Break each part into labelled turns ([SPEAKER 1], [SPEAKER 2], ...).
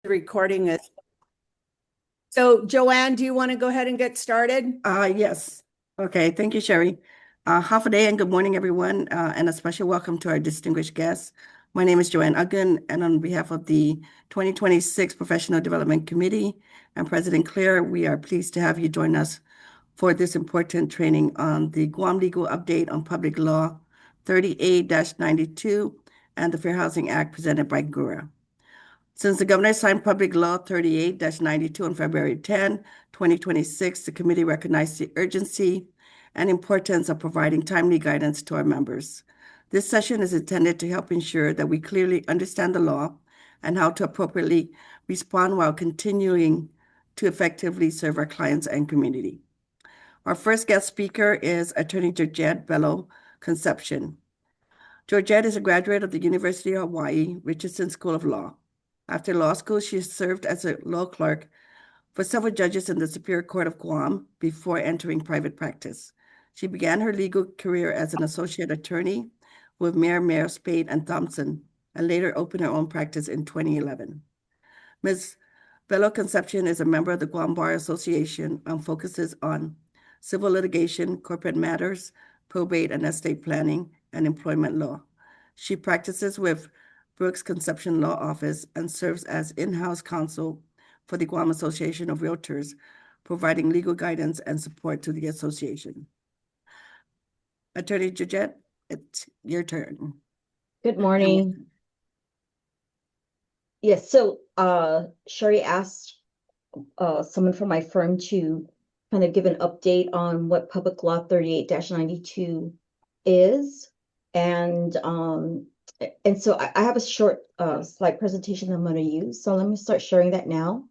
[SPEAKER 1] Recording it. So Joanne, do you want to go ahead and get started?
[SPEAKER 2] Yes. Okay. Thank you, Sherry. Half a day and good morning, everyone, and a special welcome to our distinguished guests. My name is Joanne Uggan, and on behalf of the 2026 Professional Development Committee and President Claire, we are pleased to have you join us for this important training on the Guam Legal Update on Public Law 38-92 and the Fair Housing Act presented by Ghura. Since the governor signed Public Law 38-92 on February 10, 2026, the committee recognized the urgency and importance of providing timely guidance to our members. This session is intended to help ensure that we clearly understand the law and how to appropriately respond while continuing to effectively serve our clients and community. Our first guest speaker is Attorney Georgette Bello Concepcion. Georgette is a graduate of the University of Hawaii Richardson School of Law. After law school, she served as a law clerk for several judges in the Superior Court of Guam before entering private practice. She began her legal career as an associate attorney with Mayer, Spade, and Thompson, and later opened her own practice in 2011. Ms. Bello Concepcion is a member of the Guam Bar Association and focuses on civil litigation, corporate matters, probate and estate planning, and employment law. She practices with Brooks Concepcion Law Office and serves as in-house counsel for the Guam Association of Realtors, providing legal guidance and support to the association. Attorney Georgette, it's your turn.
[SPEAKER 3] Good morning. Yes, so Sherry asked someone from my firm to kind of give an update on what Public Law 38-92 is. And so I have a short slide presentation I'm going to use. So let me start sharing that now.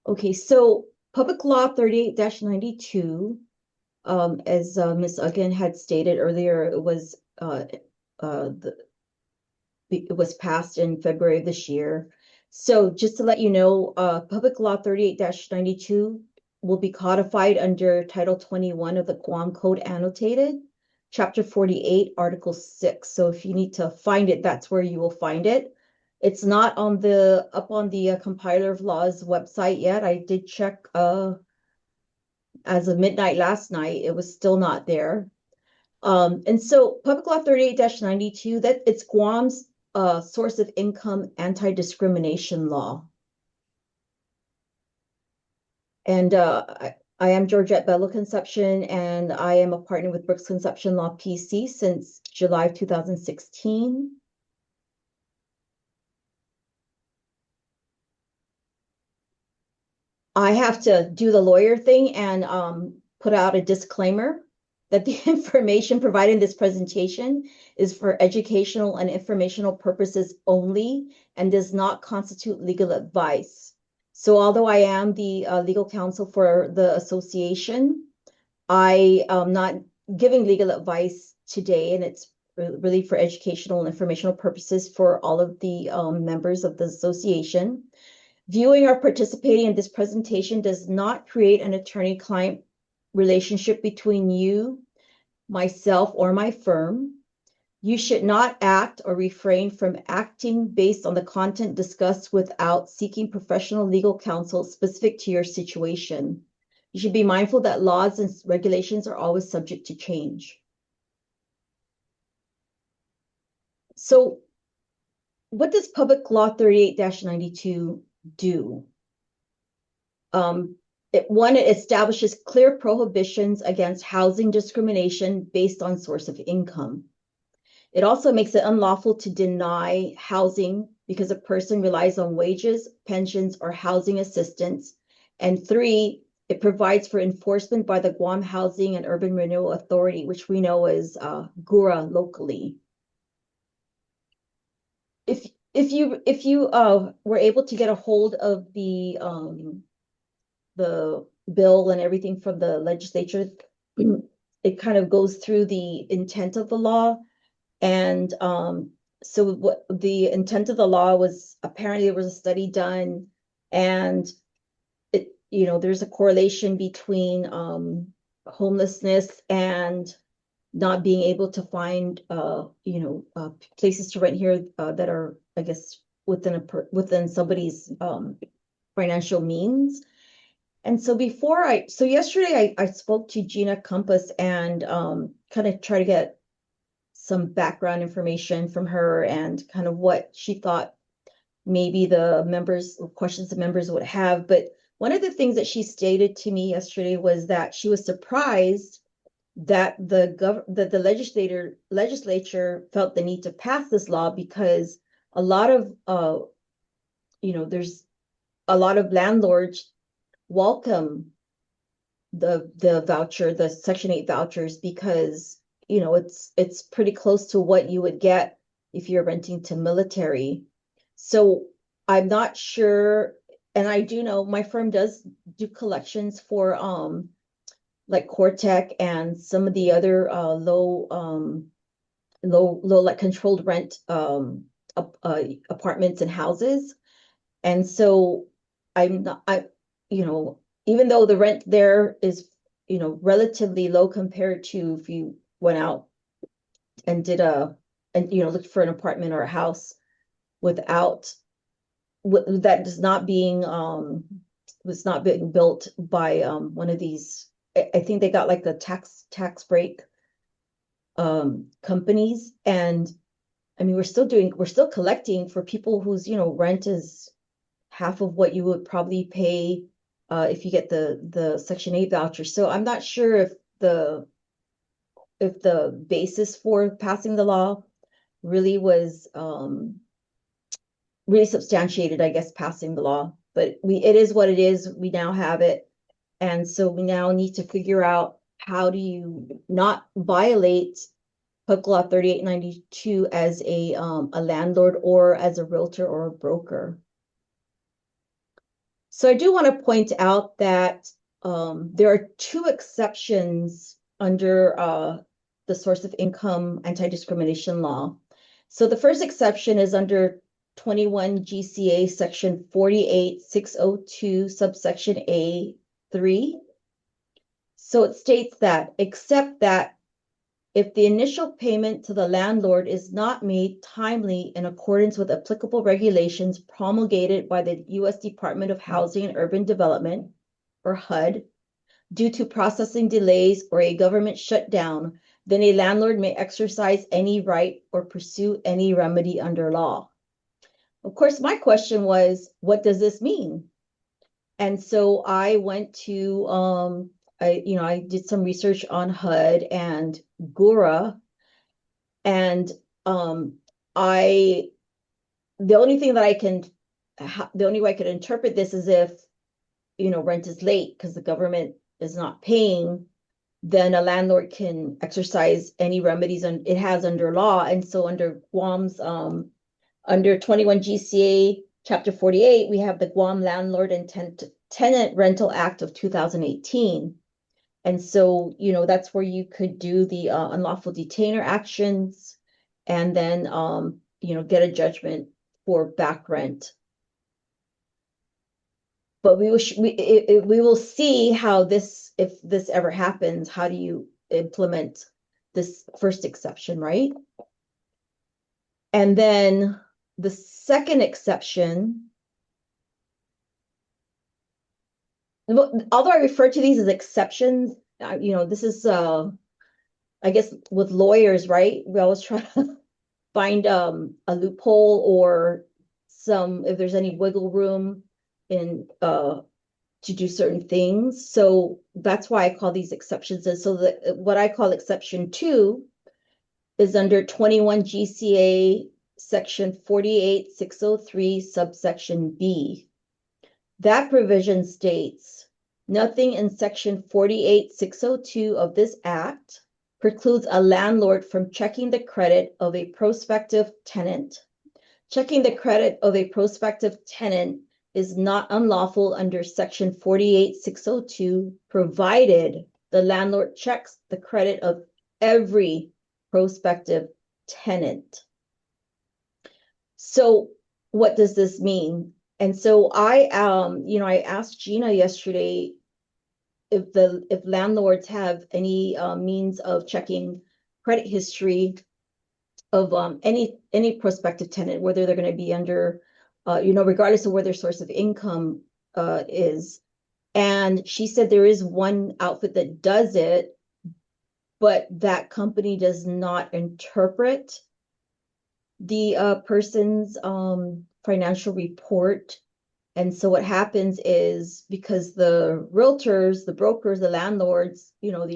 [SPEAKER 3] Okay, so Public Law 38-92, as Ms. Uggan had stated earlier, it was passed in February of this year. So just to let you know, Public Law 38-92 will be codified under Title 21 of the Guam Code Annotated, Chapter 48, Article 6. So if you need to find it, that's where you will find it. It's not on up on the Compiler of Law's website yet. I did check as of midnight last night. It was still not there. And so Public Law 38-92, that it's Guam's source of income anti-discrimination law. And I am Georgette Bello Concepcion, and I am a partner with Brooks Concepcion Law PC since July of 2016. I have to do the lawyer thing and put out a disclaimer that the information provided in this presentation is for educational and informational purposes only and does not constitute legal advice. So although I am the legal counsel for the association, I am not giving legal advice today, and it's really for educational and informational purposes for all of the members of the association. Viewing or participating in this presentation does not create an attorney-client relationship between you, myself, or my firm. You should not act or refrain from acting based on the content discussed without seeking professional legal counsel specific to your situation. You should be mindful that laws and regulations are always subject to change. So, what does Public Law 38-92 do? One, it establishes clear prohibitions against housing discrimination based on source of income. It also makes it unlawful to deny housing because a person relies on wages, pensions, or housing assistance. And 3, it provides for enforcement by the Guam Housing and Urban Renewal Authority, which we know as Ghura locally. If you were able to get a hold of the bill and everything from the legislature, it kind of goes through the intent of the law. And so what the intent of the law was, apparently there was a study done, and there's a correlation between homelessness and not being able to find, places to rent here, that are, I guess, within somebody's, financial means. And so yesterday I spoke to Gina Compass and, kind of try to get some background information from her and kind of what she thought maybe questions the members would have. But one of the things that she stated to me yesterday was that she was surprised that the legislature felt the need to pass this law, because a lot of there's a lot of landlords welcome the Section 8 vouchers, because it's pretty close to what you would get if you're renting to military. So I'm not sure, and I do know my firm does do collections for like Cortec and some of the other low like controlled rent apartments and houses. And so even though the rent there is relatively low compared to if you went out and looked for an apartment or a house without that was not being built by one of these. I think they got like the tax break companies. And I mean, we're still collecting for people whose rent is half of what you would probably pay if you get the Section 8 voucher. So I'm not sure if the basis for passing the law really was really substantiated, I guess, passing the law. But it is what it is. We now have it. And so we now need to figure out, how do you not violate Public Law 3892 as a landlord or as a realtor or a broker. So I do want to point out that there are two exceptions under the source of income anti-discrimination law. So the first exception is under 21 GCA section 48602 subsection A3. So it states that, except that if the initial payment to the landlord is not made timely in accordance with applicable regulations promulgated by the U.S. Department of Housing and Urban Development, or HUD, due to processing delays or a government shutdown, then a landlord may exercise any right or pursue any remedy under law. Of course, my question was, what does this mean? And so I went to I did some research on HUD and Ghura, and the only way I could interpret this is if rent is late because the government is not paying, then a landlord can exercise any remedies it has under law. And so under Guam's under 21 GCA Chapter 48, we have the Guam Landlord and Tenant Rental Act of 2018. And so, that's where you could do the unlawful detainer actions and then, get a judgment for back rent. But we will see how if this ever happens, how do you implement this first exception, right? And then the second exception, although I refer to these as exceptions, this is, I guess with lawyers, right? We always try to find a loophole or if there's any wiggle room in to do certain things. So that's why I call these exceptions. And so what I call exception 2 is under 21 GCA section 48603 subsection B. That provision states, nothing in section 48602 of this act precludes a landlord from checking the credit of a prospective tenant. Checking the credit of a prospective tenant is not unlawful under section 48602, provided the landlord checks the credit of every prospective tenant. So what does this mean? And so I asked Gina yesterday if landlords have any means of checking credit history of any prospective tenant, whether they're going to be under, regardless of where their source of income is. And she said there is one outfit that does it, but that company does not interpret the person's financial report. And so what happens is, because the realtors, the brokers, the landlords, you don't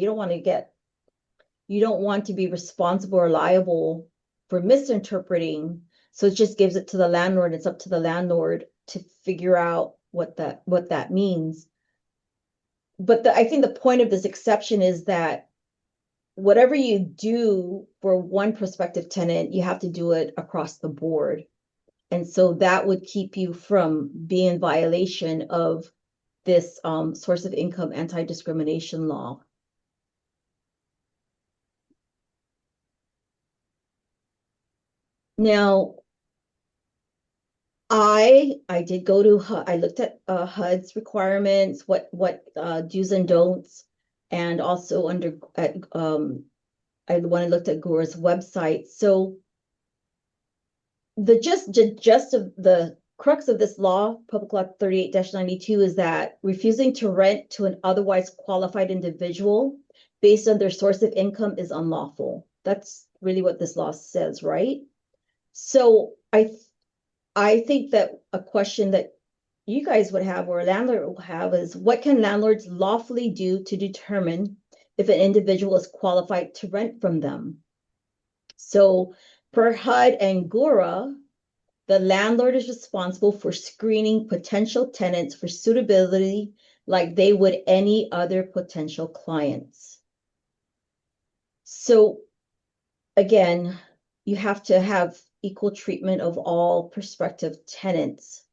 [SPEAKER 3] want to be responsible or liable for misinterpreting. So it just gives it to the landlord. It's up to the landlord to figure out what that means. But I think the point of this exception is that whatever you do for one prospective tenant, you have to do it across the board. And so that would keep you from being in violation of this source of income anti-discrimination law. Now, I did go to I looked at HUD's requirements, what do's and don'ts, and also I looked at Ghura's website. So the gist of the crux of this law, Public Law 38-92, is that refusing to rent to an otherwise qualified individual based on their source of income is unlawful. That's really what this law says, right? So I think that a question that you guys would have, or a landlord will have, is what can landlords lawfully do to determine if an individual is qualified to rent from them? So per HUD and Ghura, the landlord is responsible for screening potential tenants for suitability like they would any other potential clients. So again, you have to have equal treatment of all prospective tenants.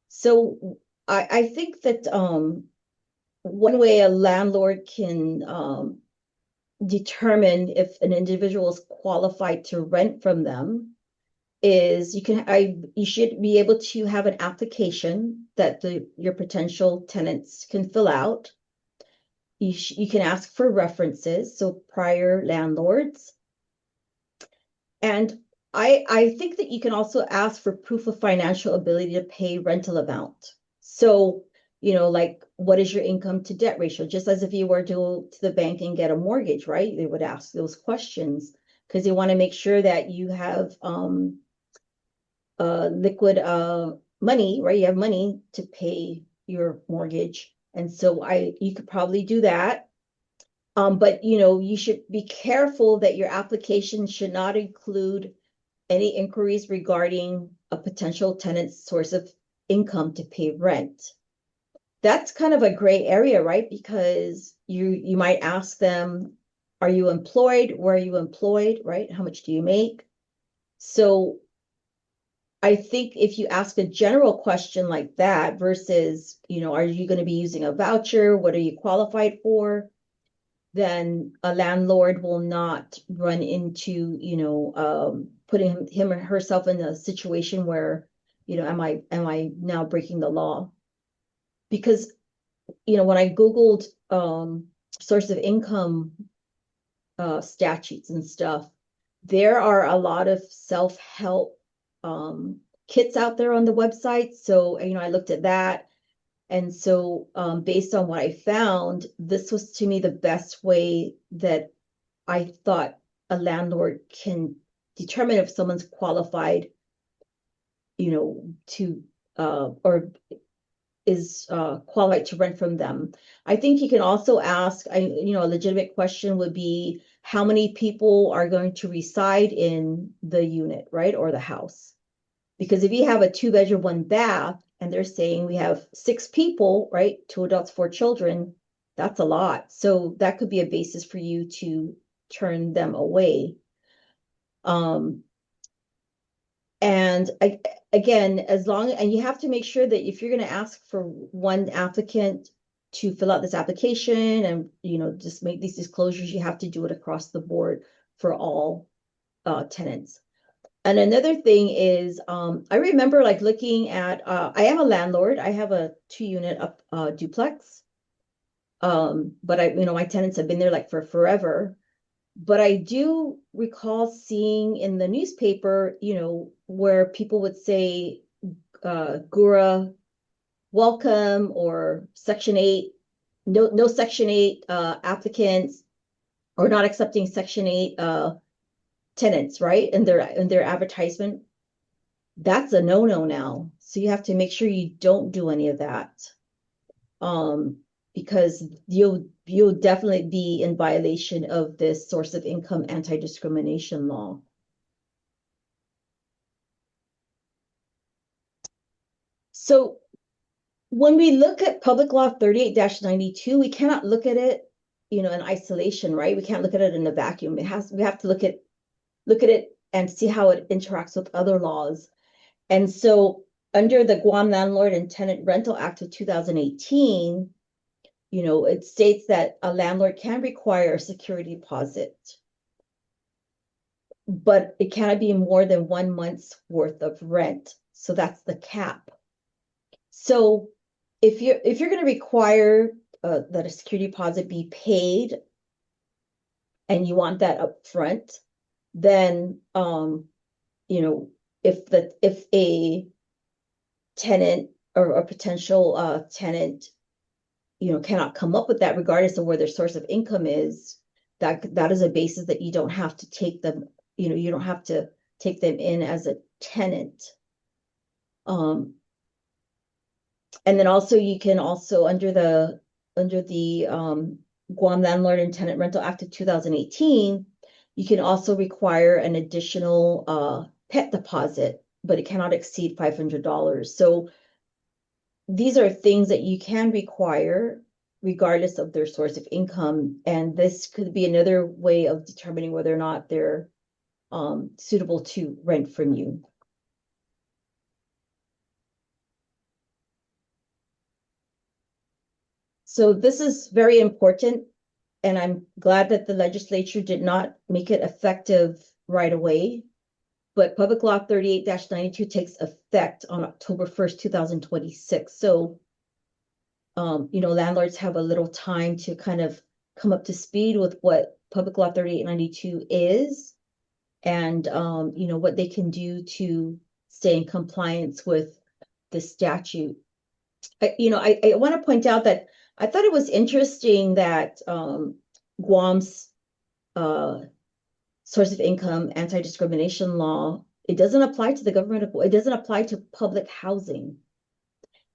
[SPEAKER 3] So I think that one way a landlord can determine if an individual is qualified to rent from them is you should be able to have an application that your potential tenants can fill out. You can ask for references, so prior landlords. And I think that you can also ask for proof of financial ability to pay rental amount. So, like, what is your income to debt ratio? Just as if you were to go to the bank and get a mortgage, right? They would ask those questions because they want to make sure that you have liquid money, right? You have money to pay your mortgage. And so you could probably do that. But you should be careful that your application should not include any inquiries regarding a potential tenant's source of income to pay rent. That's kind of a gray area, right? Because you might ask them, are you employed? Where are you employed, right? How much do you make? So I think if you ask a general question like that versus, are you going to be using a voucher? What are you qualified for? Then a landlord will not run into, putting him or herself in a situation where, am I now breaking the law? Because, when I Googled source of income statutes and stuff, there are a lot of self-help kits out there on the website. So, I looked at that. And so based on what I found, this was to me the best way that I thought a landlord can determine if someone's qualified, to or is qualified to rent from them. I think you can also ask, a legitimate question would be, how many people are going to reside in the unit, right? Or the house? Because if you have a 2-bedroom, 1-bath, and they're saying we have 6 people, right? 2 adults, 4 children, that's a lot. So that could be a basis for you to turn them away. And again, and you have to make sure that if you're going to ask for one applicant to fill out this application and, just make these disclosures, you have to do it across the board for all tenants. And another thing is, I remember like looking at, I am a landlord. I have a 2-unit duplex. But my tenants have been there like for forever. But I do recall seeing in the newspaper, where people would say, Ghura welcome, or Section 8, no Section 8 applicants, or not accepting Section 8 tenants, right? In their advertisement. That's a no-no now. So you have to make sure you don't do any of that. Because you'll definitely be in violation of this source of income anti-discrimination law. So when we look at Public Law 38-92, we cannot look at it, in isolation, right? We can't look at it in a vacuum. We have to look at it and see how it interacts with other laws. And so under the Guam Landlord and Tenant Rental Act of 2018, it states that a landlord can require a security deposit, but it cannot be more than 1 month's worth of rent. So that's the cap. So if you're going to require that a security deposit be paid, and you want that up front, then if a tenant or a potential tenant cannot come up with that, regardless of where their source of income is, that is a basis that you don't have to take them, you don't have to take them in as a tenant. And then also you can also under the Guam Landlord and Tenant Rental Act of 2018, you can also require an additional pet deposit, but it cannot exceed $500. So these are things that you can require regardless of their source of income. And this could be another way of determining whether or not they're suitable to rent from you. So this is very important, and I'm glad that the legislature did not make it effective right away. But Public Law 38-92 takes effect on October 1st, 2026. So, landlords have a little time to kind of come up to speed with what Public Law 38-92 is, and, what they can do to stay in compliance with the statute. I want to point out that I thought it was interesting that Guam's source of income anti-discrimination law, it doesn't apply to the government, it doesn't apply to public housing.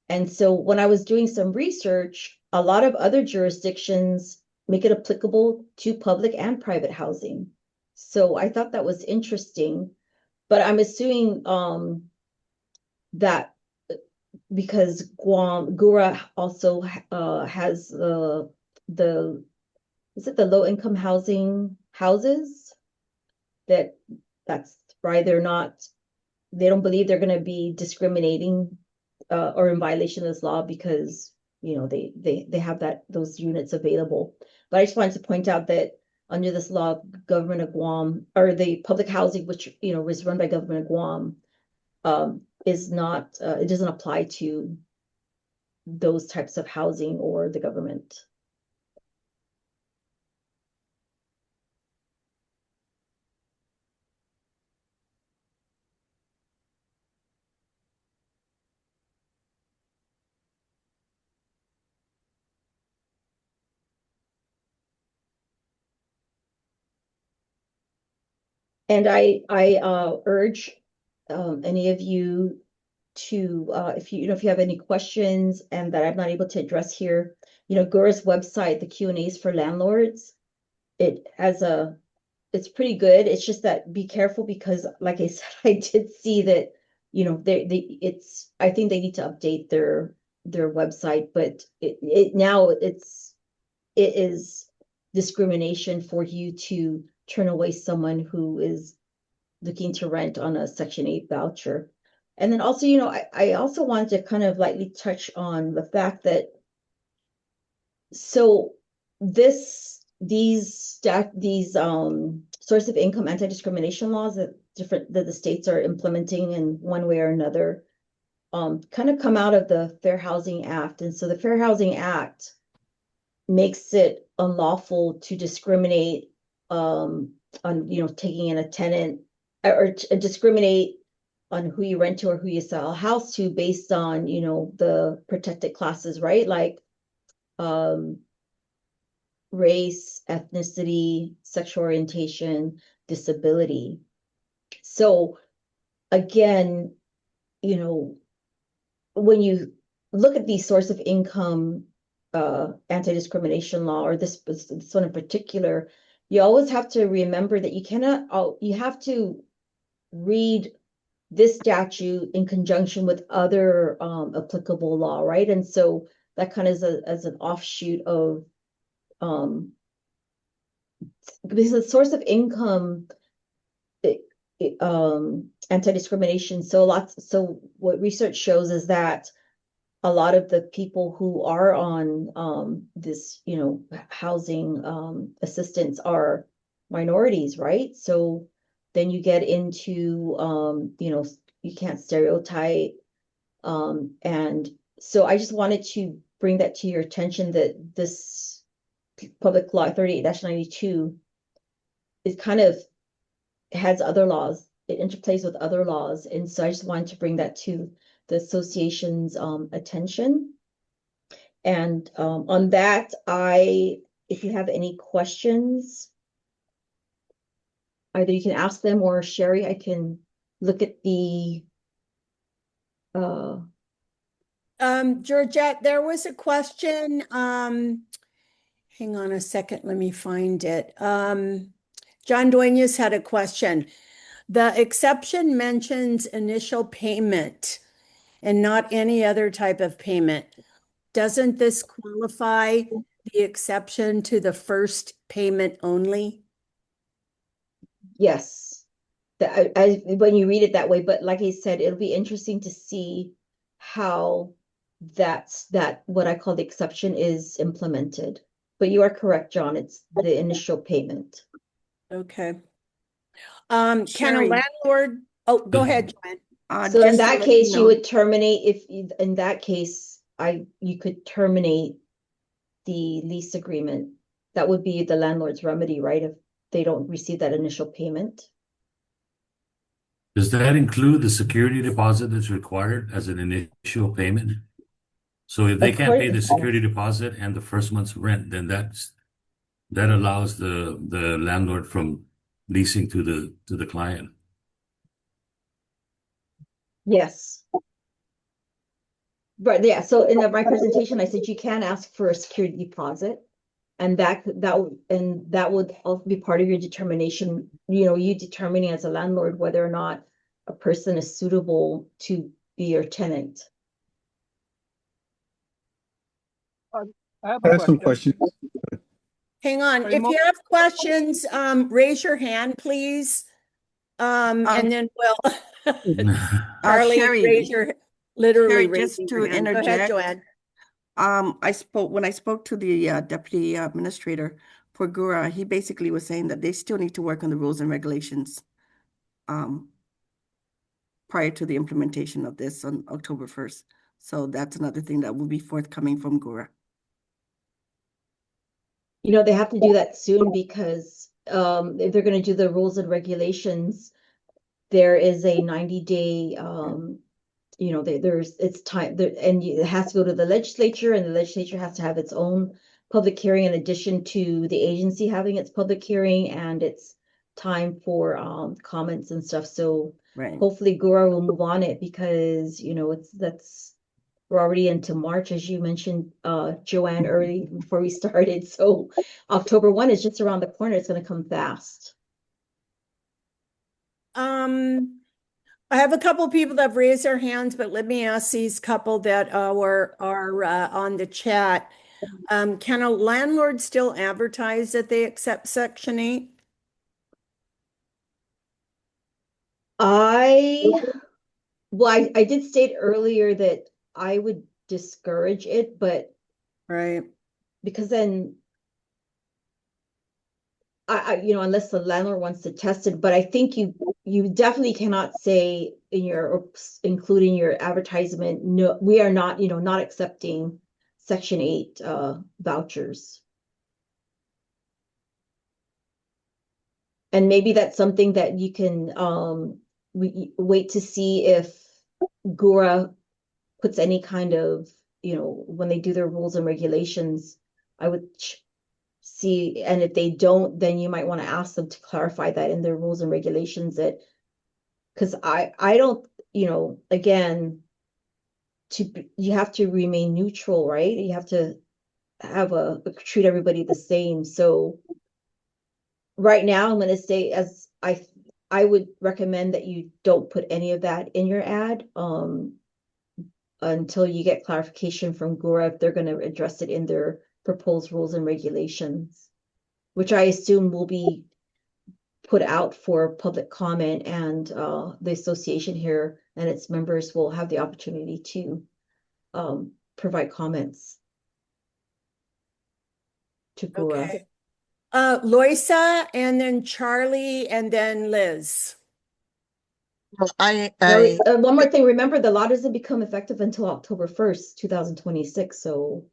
[SPEAKER 3] And so when I was doing some research, a lot of other jurisdictions make it applicable to public and private housing. So I thought that was interesting, but I'm assuming that because Ghura also has is it the low income housing houses, that's right, they don't believe they're going to be discriminating or in violation of this law because they have those units available. But I just wanted to point out that under this law, government of Guam, or the public housing, which was run by government of Guam, is not, it doesn't apply to those types of housing or the government. And I urge any of you to, if you have any questions and that I'm not able to address here, Ghura's website, the Q&As for landlords, it's pretty good. It's just that be careful because, like I said, I did see that, I think they need to update their website, but it is discrimination for you to turn away someone who is looking to rent on a Section 8 voucher. And then also, I also wanted to kind of lightly touch on the fact that, so these source of income anti-discrimination laws that the states are implementing in one way or another kind of come out of the Fair Housing Act. And so the Fair Housing Act makes it unlawful to discriminate on, taking in a tenant or discriminate on who you rent to or who you sell a house to based on, the protected classes, right? Like, race, ethnicity, sexual orientation, disability. So again, when you look at the source of income anti-discrimination law, or this one in particular, you always have to remember that you have to read this statute in conjunction with other applicable law, right? And so that kind of is as an offshoot of because the source of income anti-discrimination. So what research shows is that a lot of the people who are on this, housing assistance are minorities, right? So then you get into you can't stereotype. And so I just wanted to bring that to your attention that this Public Law 38-92 is kind of has other laws. It interplays with other laws. And so I just wanted to bring that to the association's attention. And on that, if you have any questions, either you can ask them, or Sherry, I can look at the
[SPEAKER 1] Georgette, there was a question. Hang on a second, let me find it. John Duenas had a question. The exception mentions initial payment and not any other type of payment. Doesn't this qualify the exception to the first payment only?
[SPEAKER 3] yes. When you read it that way, but like I said, it'll be interesting to see how that what I call the exception is implemented. But you are correct, John. It's the initial payment.
[SPEAKER 1] Okay. Can a
[SPEAKER 2] Sherry.
[SPEAKER 1] landlord, oh, go ahead, Joanne.
[SPEAKER 3] So in
[SPEAKER 2] Just to
[SPEAKER 3] that
[SPEAKER 2] let
[SPEAKER 3] case, you
[SPEAKER 2] know,
[SPEAKER 3] would terminate in that case, you could terminate the lease agreement. That would be the landlord's remedy, right? If they don't receive that initial payment.
[SPEAKER 4] Does that include the security deposit that's required as an initial payment? So if they can't pay the security deposit and the first month's rent, then that allows the landlord from leasing to the client.
[SPEAKER 3] Yes. Right, yeah. So in my presentation, I said you can ask for a security deposit, and that would also be part of your determination. You determining as a landlord whether or not a person is suitable to be your tenant.
[SPEAKER 5] I have
[SPEAKER 6] I
[SPEAKER 5] a
[SPEAKER 6] have some
[SPEAKER 5] question.
[SPEAKER 6] questions.
[SPEAKER 1] Hang on. If you have questions, raise your hand, please. And then we'll, Charlie,
[SPEAKER 2] Sherry,
[SPEAKER 1] literally
[SPEAKER 2] Sherry,
[SPEAKER 1] raise
[SPEAKER 2] just
[SPEAKER 1] your
[SPEAKER 2] to
[SPEAKER 1] hand. Go ahead,
[SPEAKER 2] interject,
[SPEAKER 1] Joanne.
[SPEAKER 2] when I spoke to the deputy administrator for Ghura, he basically was saying that they still need to work on the rules and regulations prior to the implementation of this on October 1st. So that's another thing that will be forthcoming from Ghura.
[SPEAKER 3] They have to do that soon because if they're going to do the rules and regulations, there is a 90-day it's time there, and it has to go to the legislature, and the legislature has to have its own public hearing in addition to the agency having its public hearing, and it's time for comments and stuff. So
[SPEAKER 2] Right.
[SPEAKER 3] hopefully Ghura will move on it because we're already into March, as you mentioned, Joanne, early before we started. So October 1 is just around the corner. It's going to come fast.
[SPEAKER 1] I have a couple people that have raised their hands, but let me ask these couple that are on the chat. Can a landlord still advertise that they accept Section 8?
[SPEAKER 3] I did state earlier that I would discourage it, but
[SPEAKER 1] Right.
[SPEAKER 3] because then unless the landlord wants to test it, but I think you definitely cannot say including your advertisement, no, we are not, not accepting Section 8 vouchers. And maybe that's something that you can wait to see if Ghura puts any kind of, when they do their rules and regulations, I would see, and if they don't, then you might want to ask them to clarify that in their rules and regulations, that because I don't, again, you have to remain neutral, right? You have to have treat everybody the same. So right now, I'm going to say, as I would recommend that you don't put any of that in your ad until you get clarification from Ghura if they're going to address it in their proposed rules and regulations, which I assume will be put out for public comment, and the association here and its members will have the opportunity to provide comments to Ghura.
[SPEAKER 1] Okay. Loisa, and then Charlie, and then Liz.
[SPEAKER 6] Well,
[SPEAKER 3] One more thing, remember the law doesn't become effective until October 1st, 2026. So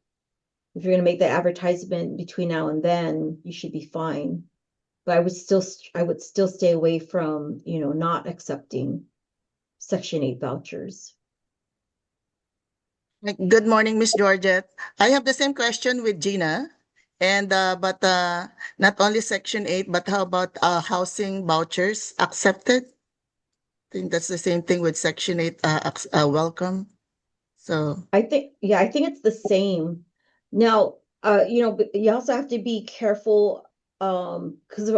[SPEAKER 3] if you're going to make the advertisement between now and then, you should be fine. But I would still stay away from, not accepting Section 8 vouchers.
[SPEAKER 6] Good morning, Miss Georgette. I have the same question with Gina, and but not only Section 8, but how about housing vouchers accepted? I think that's the same thing with Section 8 welcome. So
[SPEAKER 3] I think it's the same. Now, but you also have to be careful because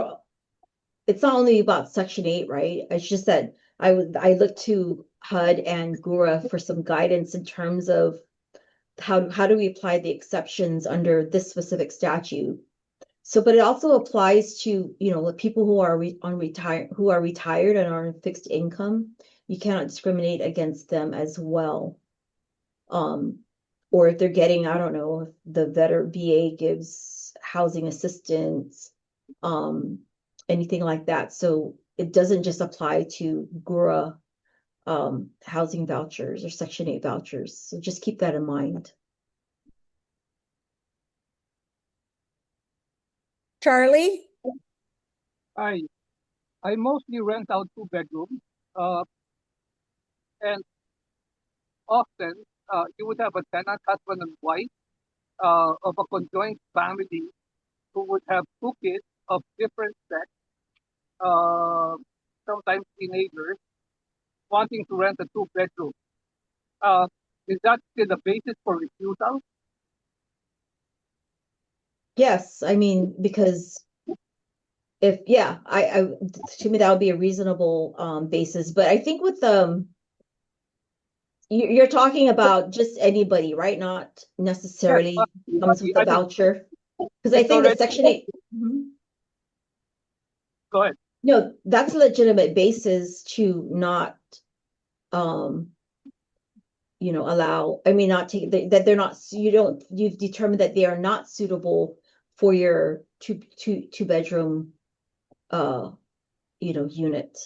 [SPEAKER 3] it's not only about Section 8, right? It's just that I looked to HUD and Ghura for some guidance in terms of how do we apply the exceptions under this specific statute. So, but it also applies to, people who are retired and are on fixed income. You cannot discriminate against them as well. Or if they're getting, I don't know, if the VA gives housing assistance, anything like that. So it doesn't just apply to Ghura housing vouchers or Section 8 vouchers. So just keep that in mind.
[SPEAKER 1] Charlie?
[SPEAKER 5] I mostly rent out 2 bedrooms, and often you would have a tenant, husband and wife, of a conjoined family who would have 2 kids of different sex, sometimes teenagers, wanting to rent a 2 bedroom. Is that still the basis for refusal?
[SPEAKER 3] Yes, I mean, because to me that would be a reasonable basis. But I think with you're talking about just anybody, right? Not necessarily comes with a voucher. Because I think that Section 8.
[SPEAKER 5] Go ahead.
[SPEAKER 3] No, that's a legitimate basis to not allow, not take that they're not, you've determined that they are not suitable for your two bedroom unit.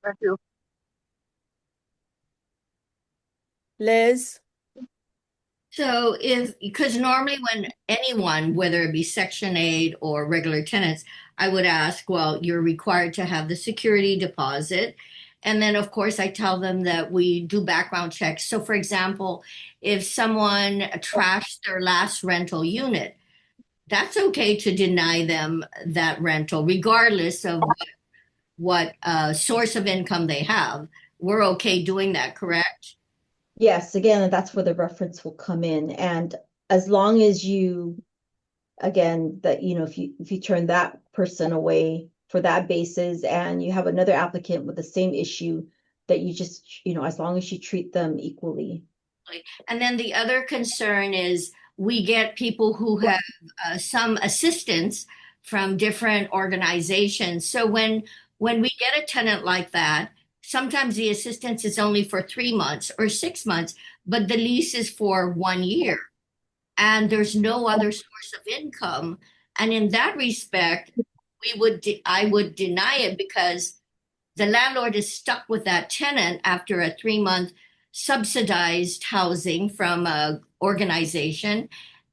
[SPEAKER 5] Thank you.
[SPEAKER 1] Liz?
[SPEAKER 7] So because normally when anyone, whether it be Section 8 or regular tenants, I would ask, well, you're required to have the security deposit. And then, of course, I tell them that we do background checks. So, for example, if someone trashed their last rental unit, that's okay to deny them that rental, regardless of what source of income they have. We're okay doing that, correct?
[SPEAKER 3] Yes, again, that's where the reference will come in. And as long as you, again, that, if you turn that person away for that basis and you have another applicant with the same issue, that you just, as long as you treat them equally.
[SPEAKER 7] And then the other concern is we get people who have some assistance from different organizations. So when we get a tenant like that, sometimes the assistance is only for 3 months or 6 months, but the lease is for 1 year and there's no other source of income. And in that respect, I would deny it because the landlord is stuck with that tenant after a 3-month subsidized housing from an organization,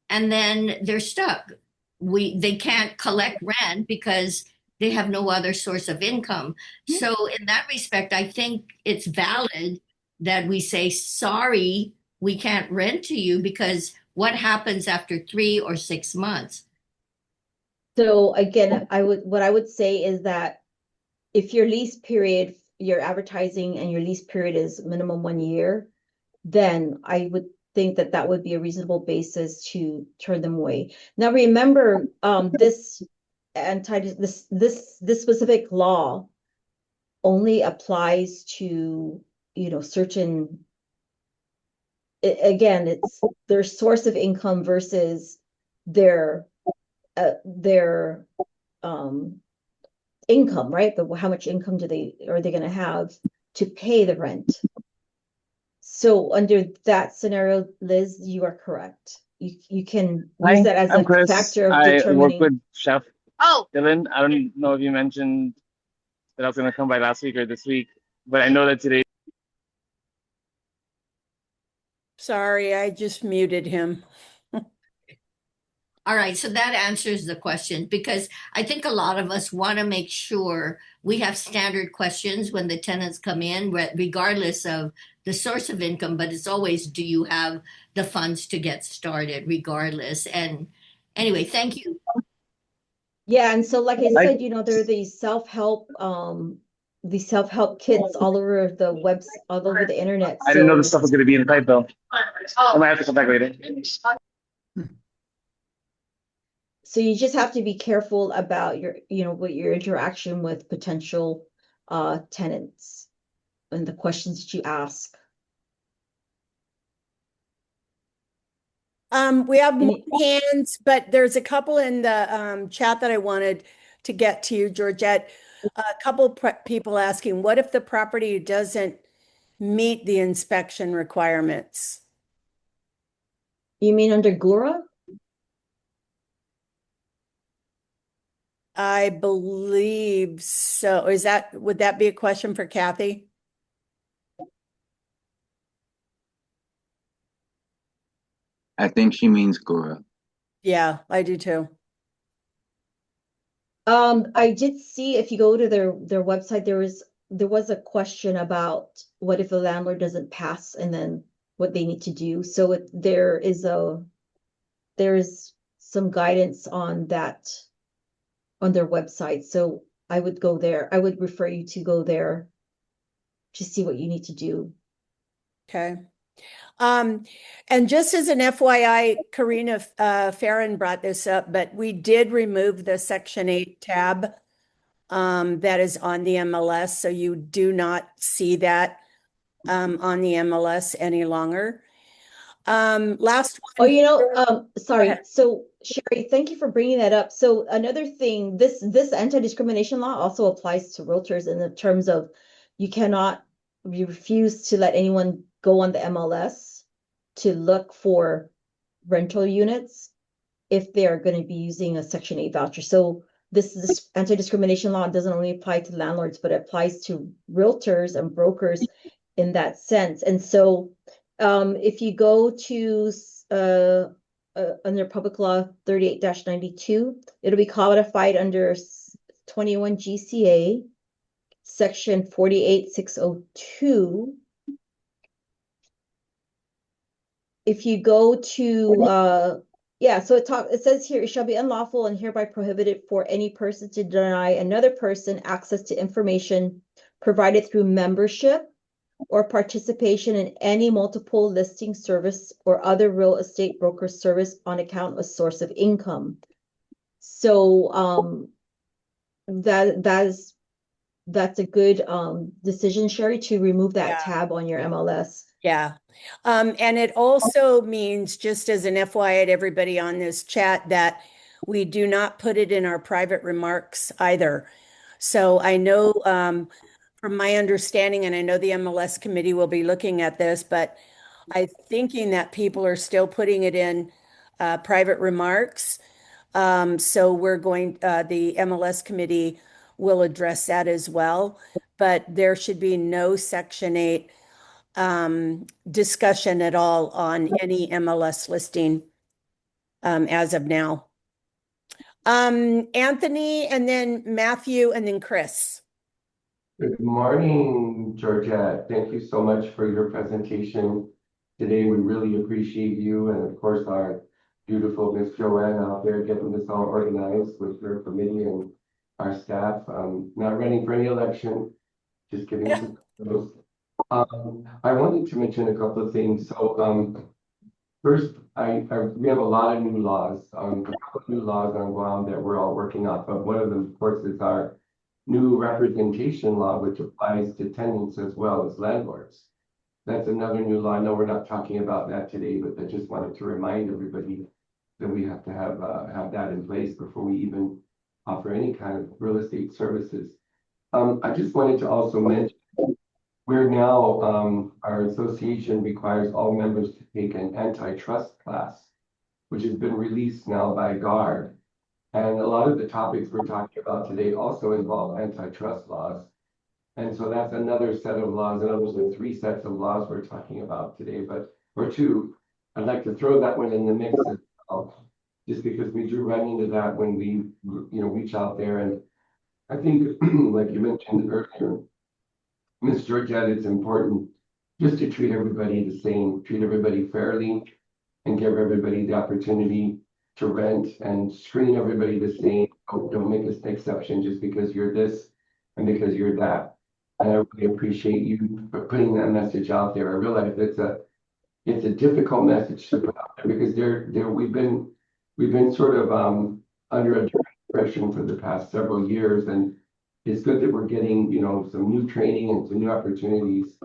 [SPEAKER 7] and then they're stuck. they can't collect rent because they have no other source of income. So in that respect, I think it's valid that we say, sorry, we can't rent to you, because what happens after 3 or 6 months?
[SPEAKER 3] So again, what I would say is that if your lease period, your advertising and your lease period is minimum 1 year, then I would think that that would be a reasonable basis to turn them away. Now, remember, this specific law only applies to, certain, again, it's their source of income versus their income, right? How much income are they going to have to pay the rent? So under that scenario, Liz, you are correct. You can use
[SPEAKER 8] Hi,
[SPEAKER 3] that as
[SPEAKER 8] I'm
[SPEAKER 3] a
[SPEAKER 8] Chris.
[SPEAKER 3] factor of
[SPEAKER 8] I work
[SPEAKER 3] determining.
[SPEAKER 8] with Chef Dylan. I don't know if you mentioned that I was going to come by last week or this week, but I know that today.
[SPEAKER 1] Sorry, I just muted him.
[SPEAKER 7] All right, so that answers the question, because I think a lot of us want to make sure we have standard questions when the tenants come in, regardless of the source of income, but it's always, do you have the funds to get started, regardless? And anyway, thank you.
[SPEAKER 3] Yeah, and so like I
[SPEAKER 8] I,
[SPEAKER 3] said, there are these self-help kits all over the webs, all over the internet.
[SPEAKER 8] I didn't know this
[SPEAKER 3] So
[SPEAKER 8] stuff was going to be inside though. I might have to come back later.
[SPEAKER 3] you just have to be careful about what your interaction with potential tenants and the questions that you ask.
[SPEAKER 1] We have more hands, but there's a couple in the chat that I wanted to get to you, Georgette. A couple people asking, what if the property doesn't meet the inspection requirements?
[SPEAKER 3] You mean under Ghura?
[SPEAKER 1] I believe so. Would that be a question for Kathy?
[SPEAKER 9] I think she means Ghura.
[SPEAKER 1] Yeah, I do too.
[SPEAKER 3] I did see, if you go to their website, there was a question about what if the landlord doesn't pass and then what they need to do. So there is some guidance on that on their website. So I would go there. I would refer you to go there to see what you need to do.
[SPEAKER 1] Okay. And just as an FYI, Karina Farron brought this up, but we did remove the Section 8 tab that is on the MLS. So you do not see that on the MLS any longer. Last one.
[SPEAKER 3] Sorry. So Sherry, thank you for bringing that up. So another thing, this anti-discrimination law also applies to realtors in the terms of you refuse to let anyone go on the MLS to look for rental units if they are going to be using a Section 8 voucher. So this anti-discrimination law doesn't only apply to landlords, but it applies to realtors and brokers in that sense. And so if you go to under Public Law 38-92, it'll be codified under 21 GCA, Section 48602. If you go to so it says here, it shall be unlawful and hereby prohibited for any person to deny another person access to information provided through membership or participation in any multiple listing service or other real estate broker service on account of a source of income. So that's a good decision, Sherry, to remove that tab on your MLS.
[SPEAKER 1] Yeah. And it also means, just as an FYI to everybody on this chat, that we do not put it in our private remarks either. So I know from my understanding, and I know the MLS committee will be looking at this, but I'm thinking that people are still putting it in private remarks. So the MLS committee will address that as well. But there should be no Section 8 discussion at all on any MLS listing as of now. Anthony, and then Matthew, and then Chris.
[SPEAKER 10] Good morning, Georgette. Thank you so much for your presentation today. We really appreciate you and of course our beautiful Miss Joanne out there getting this all organized with her committee and our staff. Not running for any election, just giving some kudos. I wanted to mention a couple of things. So first, we have a lot of new laws, a couple of new laws on Guam that we're all working off of. One of them, of course, is our new representation law, which applies to tenants as well as landlords. That's another new law. I know we're not talking about that today, but I just wanted to remind everybody that we have to have that in place before we even offer any kind of real estate services. I just wanted to also mention we're now, our association requires all members to take an antitrust class, which has been released now by GARD. And a lot of the topics we're talking about today also involve antitrust laws. And so that's another set of laws. In other words, there are 3 sets of laws we're talking about today, or 2. I'd like to throw that one in the mix as well, just because we do run into that when we, reach out there. And I think, like you mentioned earlier, Ms. Georgette, it's important just to treat everybody the same, treat everybody fairly, and give everybody the opportunity to rent and screen everybody the same. Don't make an exception just because you're this and because you're that. And I really appreciate you for putting that message out there. I realize it's a difficult message to put out there because we've been sort of under a depression for the past several years, and it's good that we're getting some new training and some new opportunities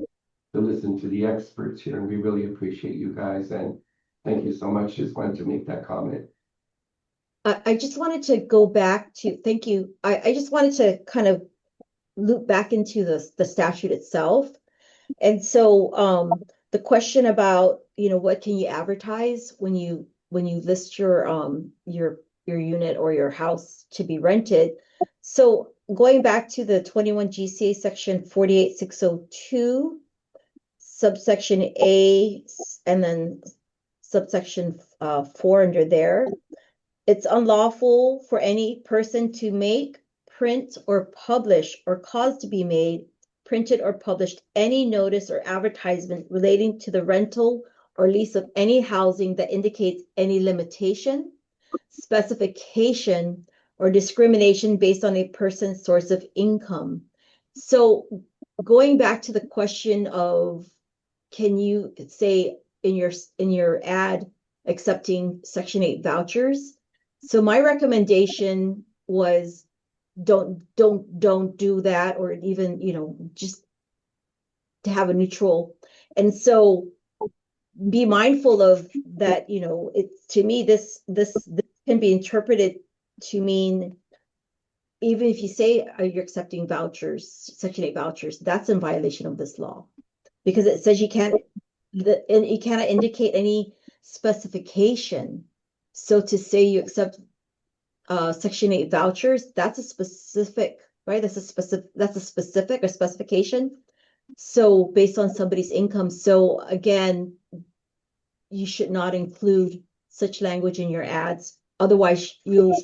[SPEAKER 10] to listen to the experts here, and we really appreciate you guys, and thank you so much. Just wanted to make that comment.
[SPEAKER 3] I just wanted to go back to, thank you. I just wanted to kind of loop back into the statute itself. And so the question about, what can you advertise when you list your unit or your house to be rented. So going back to the 21 GCA section 48602, subsection A, and then subsection 4 under there, it's unlawful for any person to make, print, or publish, or cause to be made, printed, or published any notice or advertisement relating to the rental or lease of any housing that indicates any limitation, specification, or discrimination based on a person's source of income. So going back to the question of, can you say in your ad accepting Section 8 vouchers? So my recommendation was don't do that, or even, just to have a neutral. And so be mindful of that, it's, to me, this can be interpreted to mean, even if you say you're accepting vouchers, Section 8 vouchers, that's in violation of this law, because it says you cannot indicate any specification. So to say you accept Section 8 vouchers, that's a specific, right? That's a specific or specification. So based on somebody's income. So again, you should not include such language in your ads. Otherwise, you'll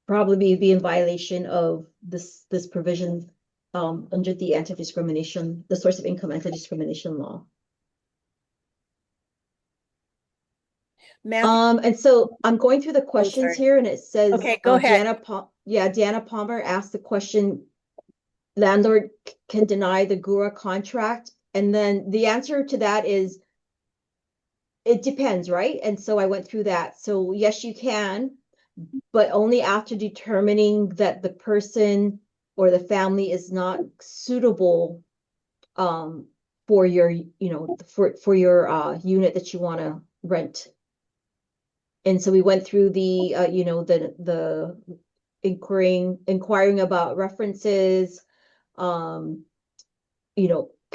[SPEAKER 3] probably be in violation of this provision under the anti-discrimination, the source of income anti-discrimination law. And so I'm going through the questions here, and it says,
[SPEAKER 1] okay, go ahead.
[SPEAKER 3] Deanna Palmer asked the question, landlord can deny the Ghura contract. And then the answer to that is, it depends, right? And so I went through that. So yes, you can, but only after determining that the person or the family is not suitable for your, for your unit that you want to rent. And so we went through the, the inquiring about references, can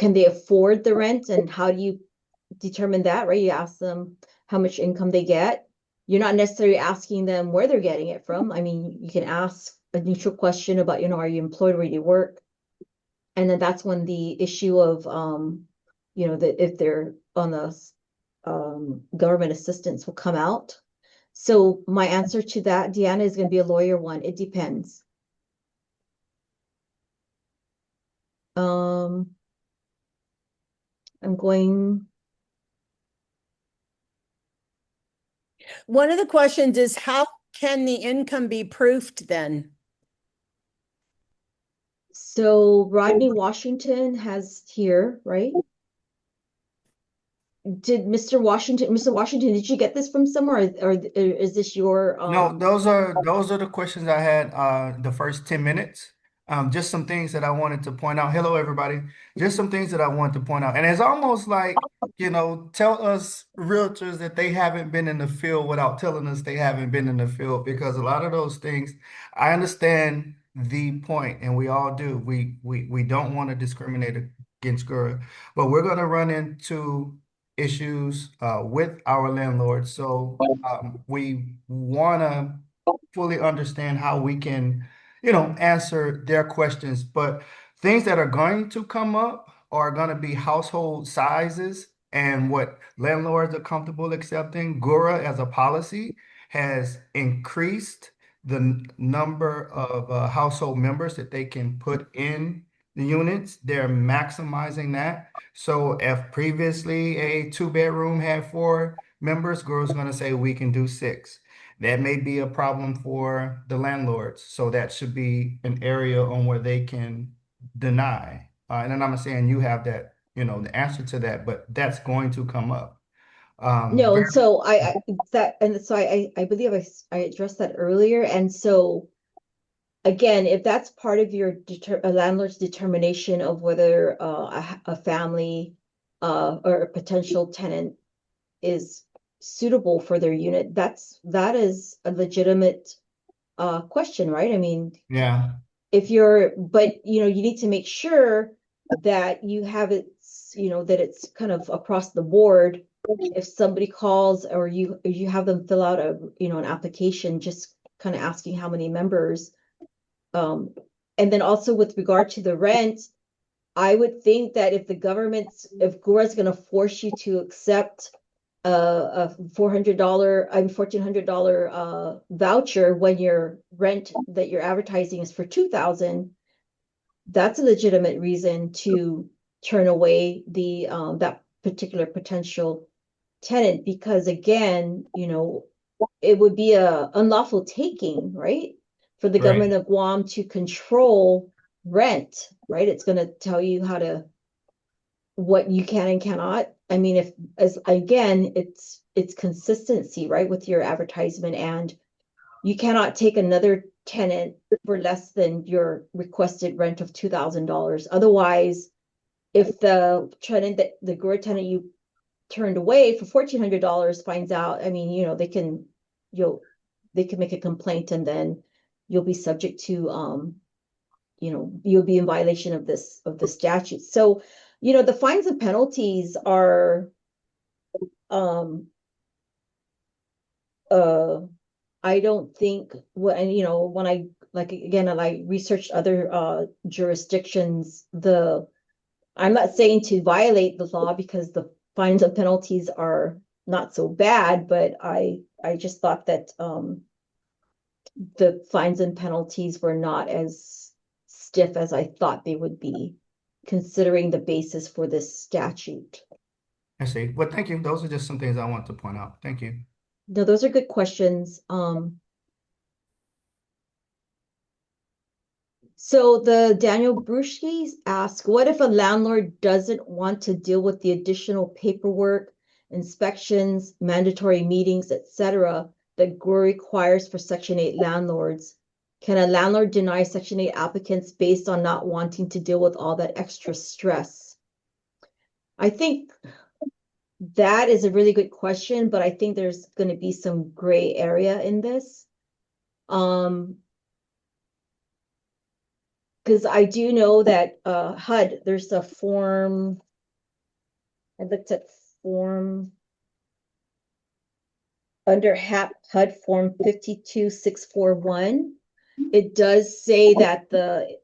[SPEAKER 3] they afford the rent, and how do you determine that, right? You ask them how much income they get. You're not necessarily asking them where they're getting it from. I mean, you can ask a neutral question about, are you employed, where do you work? And then that's when the issue of, that if they're on the government assistance will come out. So my answer to that, Deanna, is going to be a lawyer one. It depends. I'm going.
[SPEAKER 1] One of the questions is how can the income be proofed then?
[SPEAKER 3] So Rodney Washington has here, right? Did Mr. Washington, did you get this from somewhere, or is this your
[SPEAKER 11] No, those are the questions I had the first 10 minutes. Just some things that I wanted to point out. Hello, everybody. Just some things that I wanted to point out. And it's almost like, tell us realtors that they haven't been in the field without telling us they haven't been in the field, because a lot of those things, I understand the point, and we all do. We don't want to discriminate against Gura, but we're going to run into issues with our landlords. So we want to fully understand how we can, answer their questions. But things that are going to come up are going to be household sizes and what landlords are comfortable accepting. Gura, as a policy, has increased the number of household members that they can put in the units. They're maximizing that. So if previously a two-bedroom had 4 members, Gura's going to say we can do 6. That may be a problem for the landlords. So that should be an area on where they can deny. And then I'm not saying you have that, the answer to that, but that's going to come up.
[SPEAKER 3] No, and so I believe I addressed that earlier. And so again, if that's part of your a landlord's determination of whether a family or a potential tenant is suitable for their unit, that is a legitimate question, right? I mean,
[SPEAKER 11] Yeah,
[SPEAKER 3] but you need to make sure that you have it, that it's kind of across the board. If somebody calls or you have them fill out an application, just kind of asking how many members. And then also with regard to the rent, I would think that if Gura is going to force you to accept a $1,400 voucher when your rent that you're advertising is for $2,000, that's a legitimate reason to turn away that particular potential tenant, because again, it would be a unlawful taking, right? For the government of Guam to control rent, right? It's going to tell you what you can and cannot. I mean, it's consistency, right, with your advertisement, and you cannot take another tenant for less than your requested rent of $2,000. Otherwise, if the Gura tenant you turned away for $1,400 finds out, I mean, they can make a complaint, and then you'll be subject to you'll be in violation of the statute. So, the fines and penalties are I don't think when I researched other jurisdictions, I'm not saying to violate the law, because the fines and penalties are not so bad, but I just thought that the fines and penalties were not as stiff as I thought they would be, considering the basis for this statute.
[SPEAKER 11] I see. Well, thank you. Those are just some things I want to point out. Thank you.
[SPEAKER 3] No, those are good questions. So the Daniel Bruschke asks, what if a landlord doesn't want to deal with the additional paperwork, inspections, mandatory meetings, etc., that Gura requires for Section 8 landlords? Can a landlord deny Section 8 applicants based on not wanting to deal with all that extra stress? I think that is a really good question, but I think there's going to be some gray area in this. Because I do know that HUD, there's a form, I looked at form under HUD form 52641. It does say that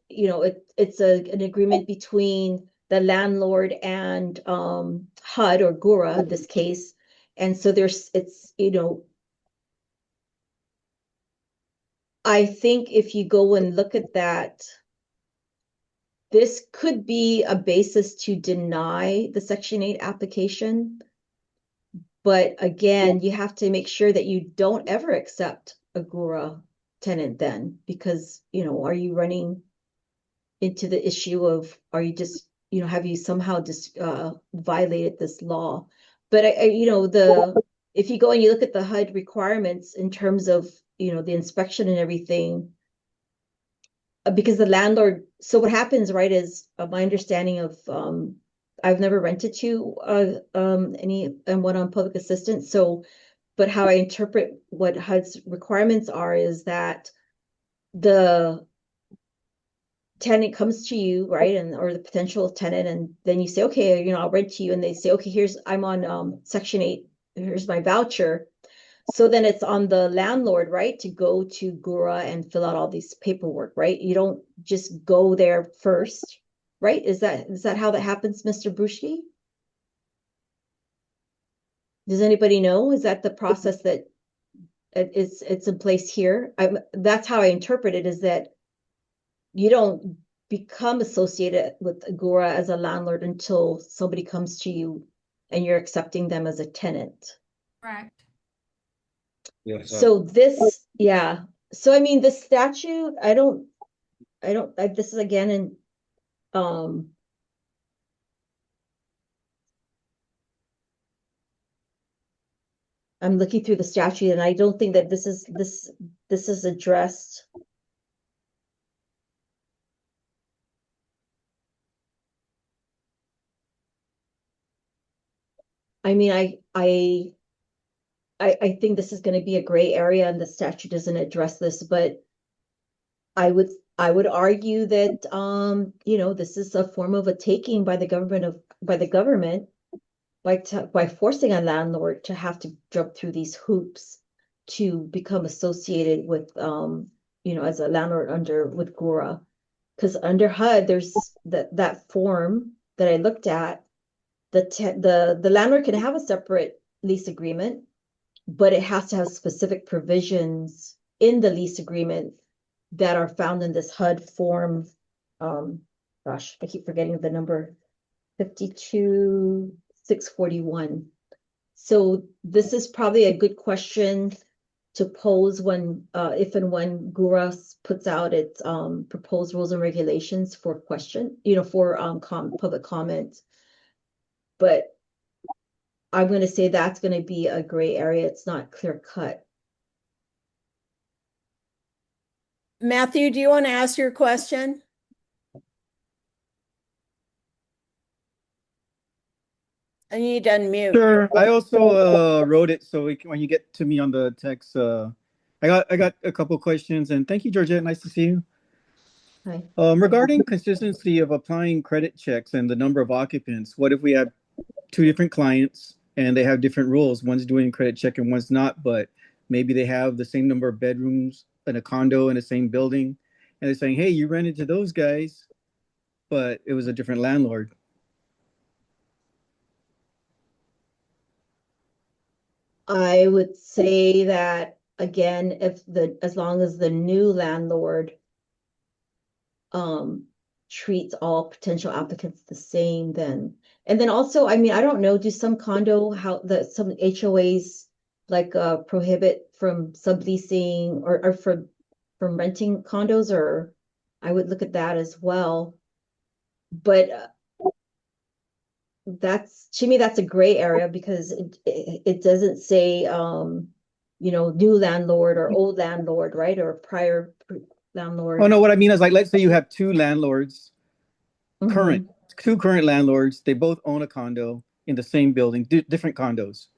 [SPEAKER 3] it's an agreement between the landlord and HUD or Gura in this case. And so I think if you go and look at that, this could be a basis to deny the Section 8 application. But again, you have to make sure that you don't ever accept a Ghura tenant then, because, are you running into the issue of, are you just, have you somehow just violated this law? But if you go and you look at the HUD requirements in terms of, the inspection and everything, because the landlord, so what happens, right, is my understanding of, I've never rented to anyone on public assistance. So, but how I interpret what HUD's requirements are is that the tenant comes to you, right, or the potential tenant, and then you say, okay, I'll rent to you, and they say, okay, I'm on Section 8, here's my voucher. So then it's on the landlord, right, to go to Ghura and fill out all these paperwork, right? You don't just go there first, right? Is that how that happens, Mr. Bruschke? Does anybody know? Is that the process that it's in place here? That's how I interpret it, is that you don't become associated with Ghura as a landlord until somebody comes to you and you're accepting them as a tenant.
[SPEAKER 7] Correct.
[SPEAKER 12] Yes,
[SPEAKER 3] So this, yeah. So I mean, the statute, this is again in, I'm looking through the statute and I don't think that this is addressed. I mean, I think this is going to be a gray area and the statute doesn't address this, but I would argue that this is a form of a taking by the government by forcing a landlord to have to jump through these hoops to become associated with as a landlord with Ghura. Because under HUD there's that form that I looked at, the landlord can have a separate lease agreement, but it has to have specific provisions in the lease agreement that are found in this HUD form. Gosh, I keep forgetting the number, 52641. So this is probably a good question to pose when, if and when Ghura puts out its proposed rules and regulations for question, for public comment. But I'm going to say that's going to be a gray area. It's not clear cut.
[SPEAKER 1] Matthew, do you want to ask your question? I need to unmute.
[SPEAKER 12] sure. I also wrote it so when you get to me on the text, I got a couple questions, and thank you, Georgette. Nice to see you.
[SPEAKER 3] Hi.
[SPEAKER 12] Regarding consistency of applying credit checks and the number of occupants, what if we have two different clients and they have different rules? One's doing credit check and one's not, but maybe they have the same number of bedrooms in a condo in the same building, and they're saying, "Hey, you rented to those guys, but it was a different landlord."
[SPEAKER 3] I would say that again, as long as the new landlord treats all potential applicants the same, then. And then also, I mean, I don't know, do some some HOAs like prohibit from subleasing or from renting condos, or I would look at that as well. But to me that's a gray area, because it doesn't say new landlord or old landlord, right, or prior landlord.
[SPEAKER 12] Oh no, what I mean is, like, let's say you have two landlords,
[SPEAKER 3] Mhm.
[SPEAKER 12] two current landlords. They both own a condo in the same building, different condos,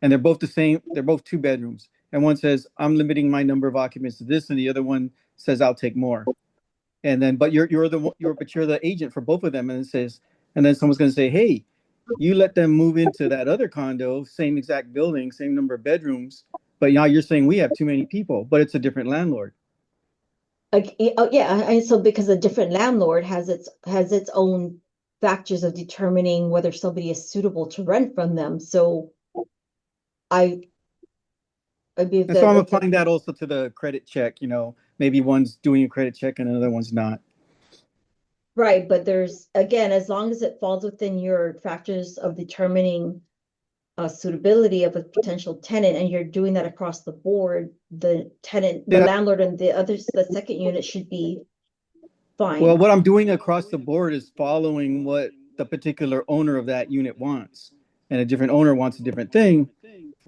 [SPEAKER 12] and they're both the same. They're both two bedrooms, and one says, "I'm limiting my number of occupants to this," and the other one says, "I'll take more." And then, but you're the agent for both of them, and it says, and then someone's going to say, "Hey, you let them move into that other condo, same exact building, same number of bedrooms, but now you're saying we have too many people, but it's a different landlord."
[SPEAKER 3] Like, oh, yeah, and so because a different landlord has its own factors of determining whether somebody is suitable to rent from them. So I mean,
[SPEAKER 12] And so I'm applying that also to the credit check, maybe one's doing a credit check and another one's not.
[SPEAKER 3] Right, but there's, again, as long as it falls within your factors of determining suitability of a potential tenant, and you're doing that across the board, the landlord and the second unit should be fine.
[SPEAKER 12] Well, what I'm doing across the board is following what the particular owner of that unit wants. And a different owner wants a different thing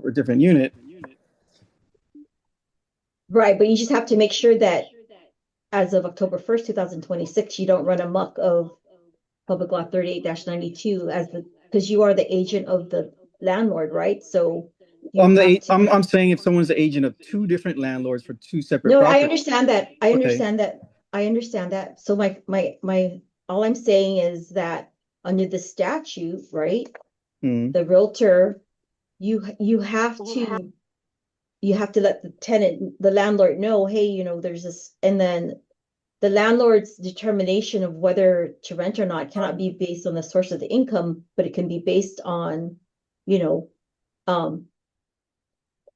[SPEAKER 12] for a different unit.
[SPEAKER 3] Right, but you just have to make sure that as of October 1st, 2026, you don't run amok of Public Law 38-92 because you are the agent of the landlord, right? So
[SPEAKER 12] I'm saying if someone's the agent of two different landlords for two separate
[SPEAKER 3] No,
[SPEAKER 12] properties.
[SPEAKER 3] I understand that. I understand that. So all I'm saying is that under the statute, right?
[SPEAKER 12] Mm-hmm.
[SPEAKER 3] The realtor, you have to let the landlord know, hey, there's this, and then the landlord's determination of whether to rent or not cannot be based on the source of the income, but it can be based on, I'm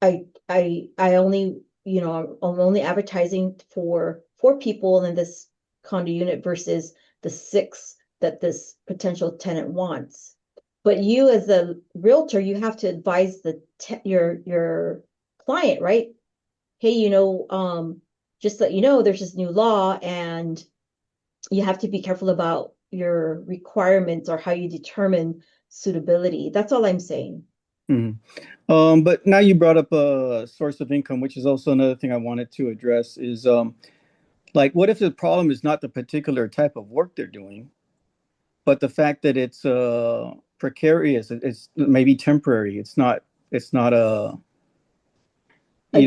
[SPEAKER 3] only advertising for 4 people in this condo unit versus the 6 that this potential tenant wants. But you as a realtor, you have to advise your client, right? Hey, just let you know there's this new law and you have to be careful about your requirements or how you determine suitability. That's all I'm saying.
[SPEAKER 12] Mm-hmm. But now you brought up a source of income, which is also another thing I wanted to address is what if the problem is not the particular type of work they're doing, but the fact that it's precarious, it's maybe temporary. It's not you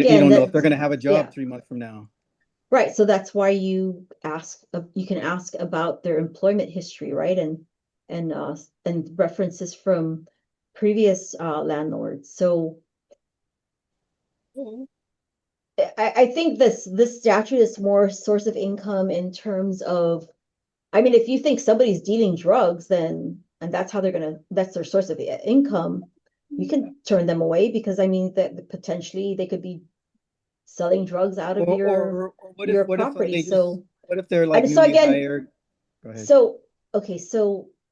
[SPEAKER 12] don't know if they're going to have a job 3 months from now.
[SPEAKER 3] Right. So that's why you can ask about their employment history, right? And references from previous landlords. So I think this statute is more source of income in terms of, I mean, if you think somebody's dealing drugs, and that's how that's their source of income, you can turn them away because I mean that potentially they could be selling drugs out of your property. So
[SPEAKER 12] what if they're like newly hired? Go ahead.
[SPEAKER 3] So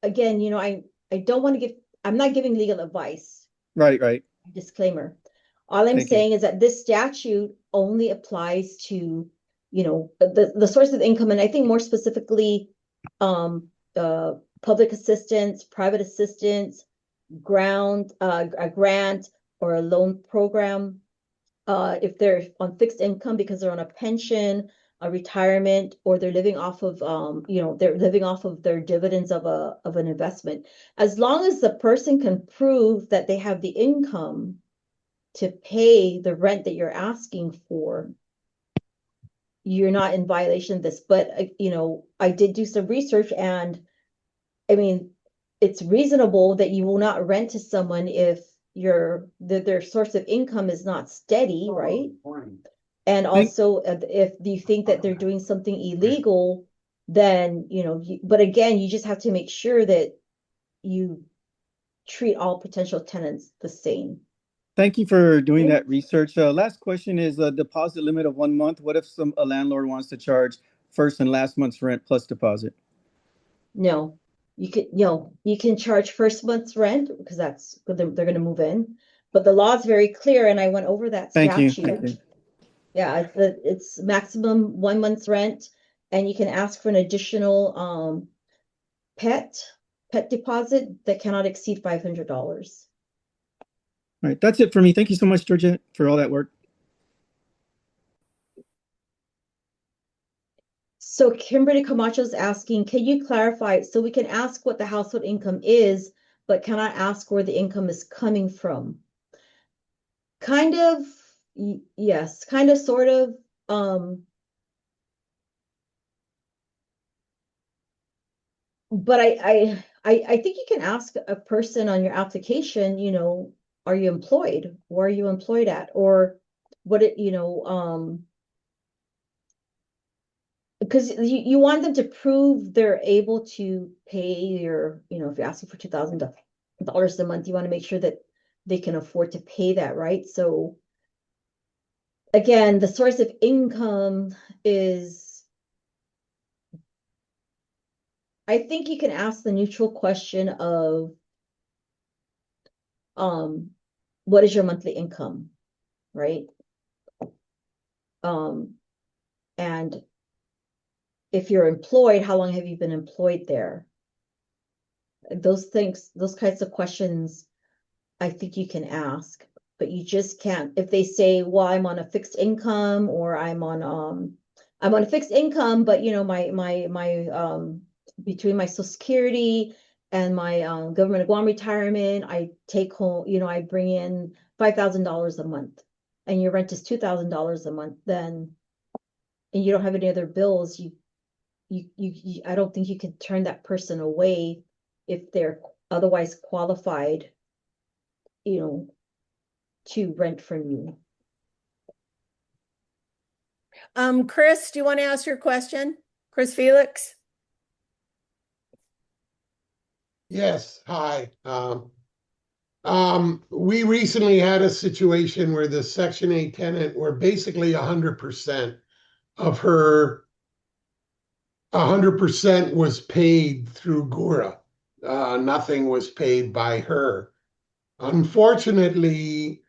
[SPEAKER 3] again, I don't want to I'm not giving legal advice.
[SPEAKER 12] Right.
[SPEAKER 3] Disclaimer. All I'm saying is that this statute only applies to, the source of income, and I think more specifically, public assistance, private assistance, a grant or a loan program. If they're on fixed income because they're on a pension, a retirement, or they're living off of, they're living off of their dividends of an investment. As long as the person can prove that they have the income to pay the rent that you're asking for, you're not in violation of this. But, I did do some research, and I mean, it's reasonable that you will not rent to someone if their source of income is not steady, right? And also, if you think that they're doing something illegal, then, but again, you just have to make sure that you treat all potential tenants the same.
[SPEAKER 12] Thank you for doing that research. Last question is a deposit limit of 1 month. What if a landlord wants to charge first and last month's rent plus deposit?
[SPEAKER 3] No, you can charge first month's rent because they're going to move in, but the law is very clear, and I went over that statute.
[SPEAKER 12] Thank you.
[SPEAKER 3] Yeah, it's maximum 1 month's rent, and you can ask for an additional pet deposit that cannot exceed $500.
[SPEAKER 12] All right, that's it for me. Thank you so much, Georgette, for all that work.
[SPEAKER 3] So Kimberly Camacho is asking, can you clarify? So we can ask what the household income is, but cannot ask where the income is coming from. Kind of, yes, kind of, sort of. But I think you can ask a person on your application, are you employed? Where are you employed at? Or what because you want them to prove they're able to pay your, if you're asking for $2,000 a month, you want to make sure that they can afford to pay that, right? So again, the source of income is, I think you can ask the neutral question of, what is your monthly income, right? And if you're employed, how long have you been employed there? Those things, those kinds of questions, I think you can ask, but you just can't, if they say, well, I'm on a fixed income, or I'm on a fixed income, but you know, my between my Social Security and my government of Guam retirement, I take home, you know, I bring in $5,000 a month, and your rent is $2,000 a month, then, and you don't have any other bills, I don't think you can turn that person away if they're otherwise qualified, you know, to rent from you.
[SPEAKER 1] Chris, do you want to ask your question? Chris Felix?
[SPEAKER 13] Yes, hi. We recently had a situation where the Section 8 tenant, where basically 100% of her 100% was paid through Ghura. Nothing was paid by her. Unfortunately,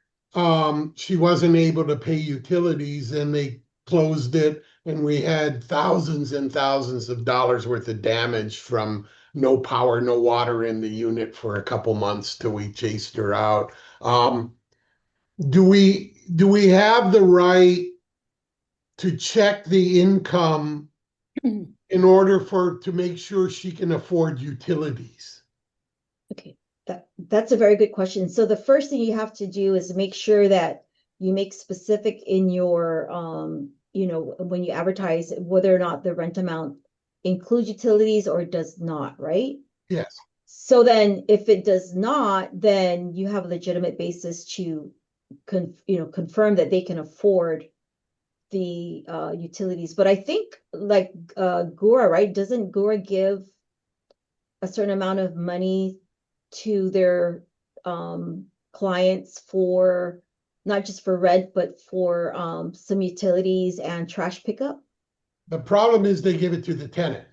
[SPEAKER 13] she wasn't able to pay utilities, and they closed it, and we had thousands and thousands of dollars worth of damage from no power, no water in the unit for a couple months till we chased her out. Do we have the right to check the income in order to make sure she can afford utilities?
[SPEAKER 3] Okay, that's a very good question. So the first thing you have to do is make sure that you make specific in your, you know, when you advertise, whether or not the rent amount includes utilities or does not, right?
[SPEAKER 13] Yes.
[SPEAKER 3] So then if it does not, then you have a legitimate basis to confirm that they can afford the utilities. But I think like Ghura, right? Doesn't Ghura give a certain amount of money to their clients for not just for rent, but for some utilities and trash pickup?
[SPEAKER 13] The problem is they give it to the tenant,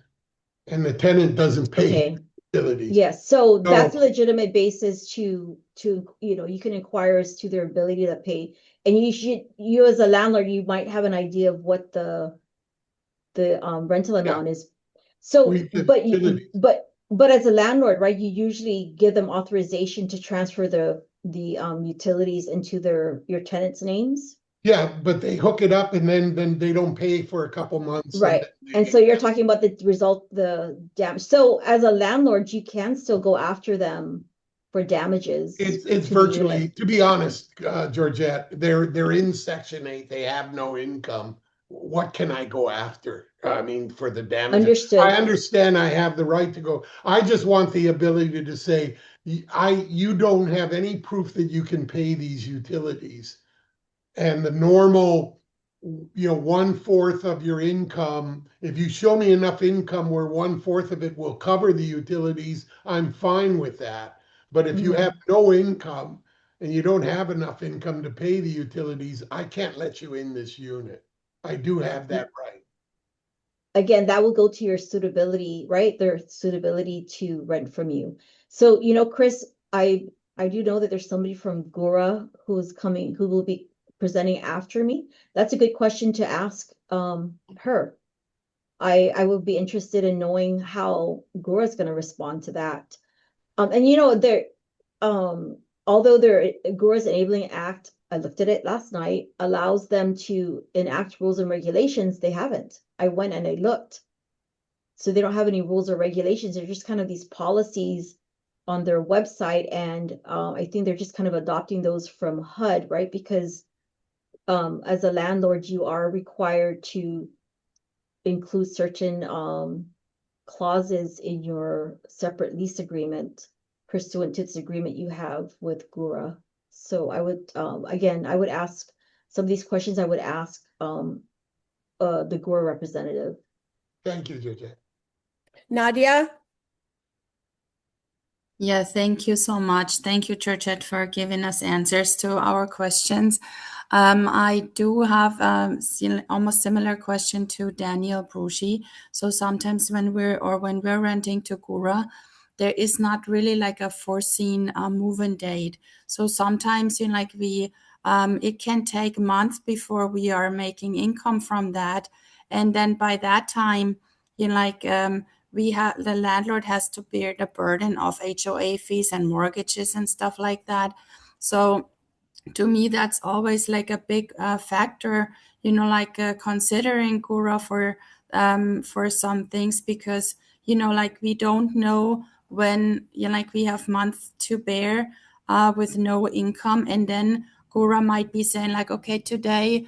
[SPEAKER 13] and the tenant doesn't pay
[SPEAKER 3] Okay.
[SPEAKER 13] utilities.
[SPEAKER 3] Yes, so that's a legitimate basis to you know, you can inquire as to their ability to pay. And you as a landlord, you might have an idea of what the rental amount is. So, but as a landlord, right, you usually give them authorization to transfer the utilities into your tenants' names.
[SPEAKER 13] Yeah, but they hook it up, and then they don't pay for a couple months.
[SPEAKER 3] Right. And so you're talking about the damage. So as a landlord, you can still go after them for damages.
[SPEAKER 13] It's virtually, to be honest, Georgette, they're in Section 8. They have no income. What can I go after? I mean, for the damages.
[SPEAKER 3] Understood.
[SPEAKER 13] I understand I have the right to go. I just want the ability to say, you don't have any proof that you can pay these utilities. And the normal, you know, 1/4 of your income, if you show me enough income where 1/4 of it will cover the utilities, I'm fine with that. But if you have no income and you don't have enough income to pay the utilities, I can't let you in this unit. I do have that right.
[SPEAKER 3] Again, that will go to your suitability, right? Their suitability to rent from you. So, you know, Chris, I do know that there's somebody from Ghura who will be presenting after me. That's a good question to ask her. I would be interested in knowing how Ghura is going to respond to that. And you know, although Ghura's Enabling Act, I looked at it last night, allows them to enact rules and regulations. They haven't. I went and I looked. So they don't have any rules or regulations. They're just kind of these policies on their website. And I think they're just kind of adopting those from HUD, right? Because as a landlord, you are required to include certain clauses in your separate lease agreement pursuant to this agreement you have with Ghura. So I would, again, I would ask some of these questions. I would ask the Ghura representative.
[SPEAKER 13] Thank you, Georgette.
[SPEAKER 1] Nadia?
[SPEAKER 14] Yeah, thank you so much. Thank you, Georgette, for giving us answers to our questions. I do have almost similar question to Daniel Brushi. So sometimes when we're renting to Ghura, there is not really like a foreseen move-in date. So sometimes it can take months before we are making income from that, and then by that time, the landlord has to bear the burden of HOA fees and mortgages and stuff like that. So to me, that's always like a big factor, considering Ghura for some things, because we don't know when we have months to bear with no income, and then Ghura might be saying like, okay, today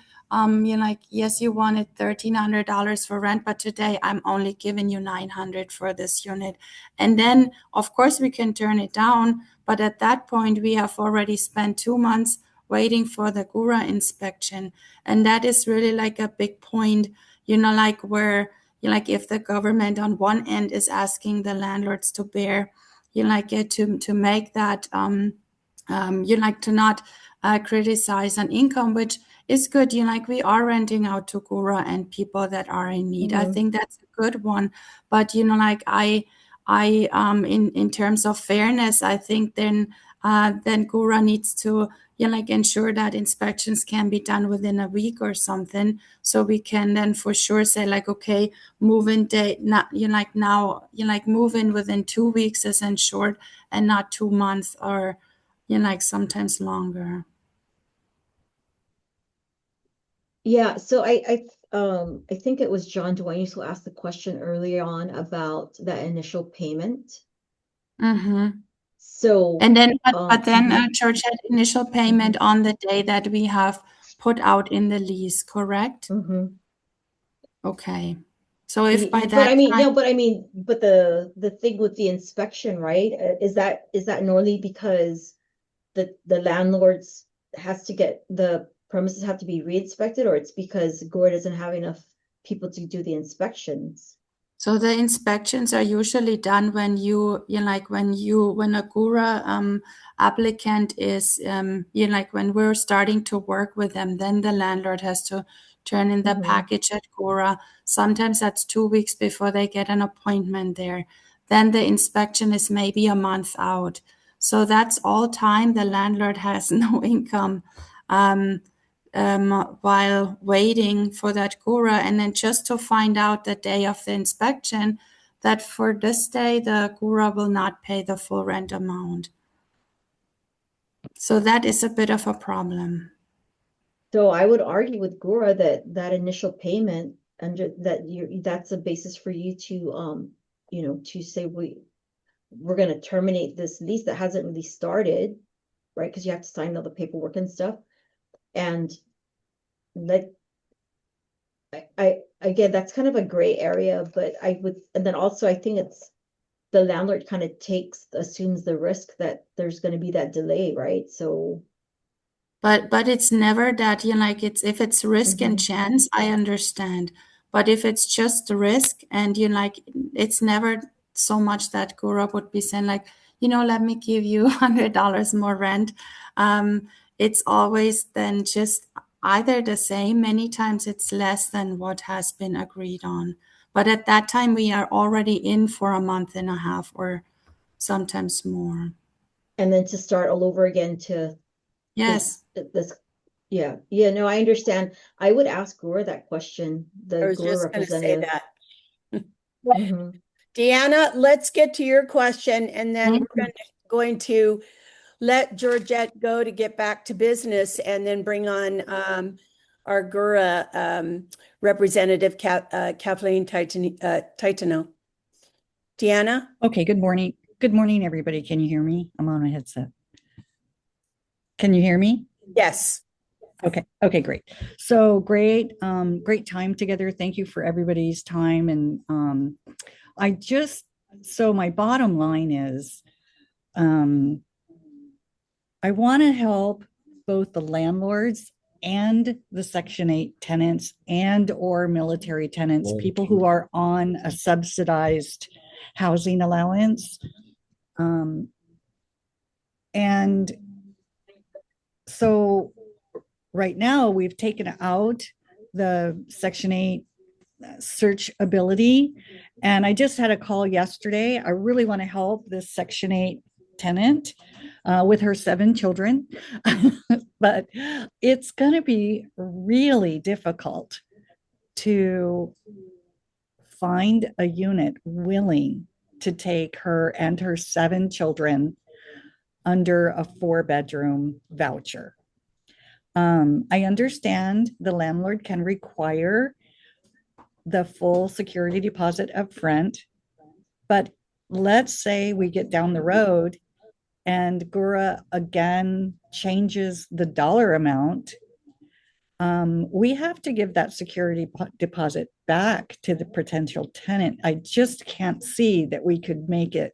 [SPEAKER 14] yes, you wanted $1,300 for rent, but today I'm only giving you $900 for this unit. And then of course we can turn it down, but at that point we have already spent 2 months waiting for the Ghura inspection. And that is really like a big point, where if the government on one end is asking the landlords to bear, to make that to not criticize an income, which is good. We are renting out to Ghura and people that are in need. I think that's a good one. But in terms of fairness, I think then Ghura needs to ensure that inspections can be done within a week or something, so we can then for sure say like, okay, move in date, not now, move in within 2 weeks is ensured, and not 2 months, or sometimes longer.
[SPEAKER 3] Yeah, so I think it was John Duenas who asked the question earlier on about that initial payment.
[SPEAKER 14] Mm-hmm.
[SPEAKER 3] So
[SPEAKER 14] and then but then George had initial payment on the day that we have put out in the lease, correct? Okay. So if by that
[SPEAKER 3] but I mean,
[SPEAKER 14] time,
[SPEAKER 3] no, but I mean, but the thing with the inspection, right? Is that normally because the landlords has to get the premises have to be re-inspected, or it's because Ghura doesn't have enough people to do the inspections?
[SPEAKER 14] so the inspections are usually done when when a Ghura applicant is when we're starting to work with them, then the landlord has to turn in the package at Ghura. Sometimes that's 2 weeks before they get an appointment there. Then the inspection is maybe a month out. So that's all time the landlord has no income. While waiting for that Ghura, and then just to find out the day of the inspection that for this day the Ghura will not pay the full rent amount. So that is a bit of a problem.
[SPEAKER 3] So I would argue with Ghura that that initial payment under that's a basis for you to to say we're going to terminate this lease that hasn't really started, right? Because you have to sign all the paperwork and stuff. And let I again, that's kind of a gray area, but I would, and then also I think it's the landlord kind of assumes the risk that there's going to be that delay, right? So
[SPEAKER 14] But it's never that, it's if it's risk and chance, I understand. But if it's just risk and it's never so much that Ghura would be saying like, let me give you $100 more rent. It's always then just either the same. Many times it's less than what has been agreed on. But at that time we are already in for a month and a half or sometimes more.
[SPEAKER 3] And then to start all over again to
[SPEAKER 14] Yes.
[SPEAKER 3] this yeah, no, I understand. I would ask Ghura that question,
[SPEAKER 1] I
[SPEAKER 3] the
[SPEAKER 1] was
[SPEAKER 3] Ghura
[SPEAKER 1] just going to say
[SPEAKER 3] representative.
[SPEAKER 1] that. Deanna, let's get to your question, and then we're going to let Georgette go to get back to business, and then bring on our Ghura representative, Kathleen Titano. Deanna?
[SPEAKER 15] Okay, good morning. Good morning, everybody. Can you hear me? I'm on a headset. Can you hear me?
[SPEAKER 1] Yes.
[SPEAKER 15] Okay, great. So great time together. Thank you for everybody's time. And so my bottom line is, I want to help both the landlords and the Section 8 tenants and or military tenants, people who are on a subsidized housing allowance. And so right now we've taken out the Section 8 search ability. And I just had a call yesterday. I really want to help this Section 8 tenant with her 7 children, but it's going to be really difficult to find a unit willing to take her and her 7 children under a 4-bedroom voucher. I understand the landlord can require the full security deposit up front, but let's say we get down the road and Ghura again changes the dollar amount. We have to give that security deposit back to the potential tenant. I just can't see that we could make it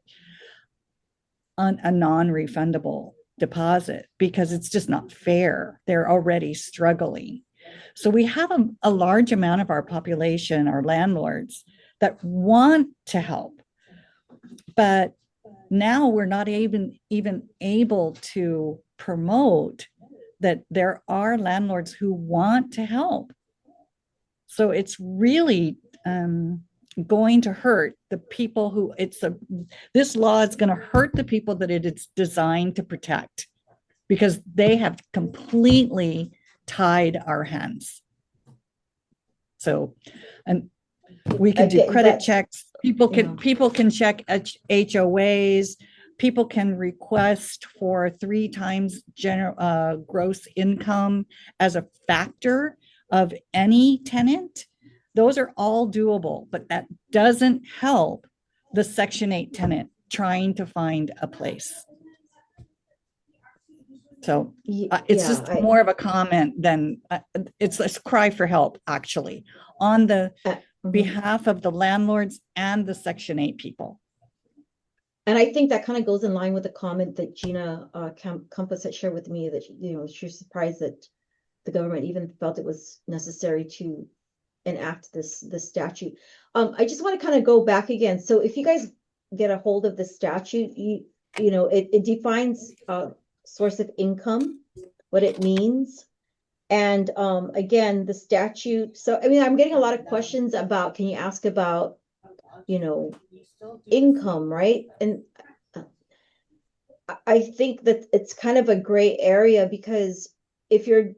[SPEAKER 15] a non-refundable deposit because it's just not fair. They're already struggling. So we have a large amount of our population, our landlords, that want to help, but now we're not even able to promote that there are landlords who want to help. So it's really going to hurt the people who this law is going to hurt the people that it is designed to protect because they have completely tied our hands. So, and we can do credit checks. People can check HOAs. People can request for 3 times gross income as a factor of any tenant. Those are all doable, but that doesn't help the Section 8 tenant trying to find a place. So it's just more of a comment than it's a cry for help, actually, on the behalf of the landlords and the Section 8 people.
[SPEAKER 3] And I think that kind of goes in line with the comment that Gina Compass had shared with me that, she's surprised that the government even felt it was necessary to enact this statute. I just want to kind of go back again. So if you guys get a hold of the statute, it defines source of income, what it means. And again, the statute. So, I mean, I'm getting a lot of questions about, can you ask about, income, right? And I think that it's kind of a gray area because if you're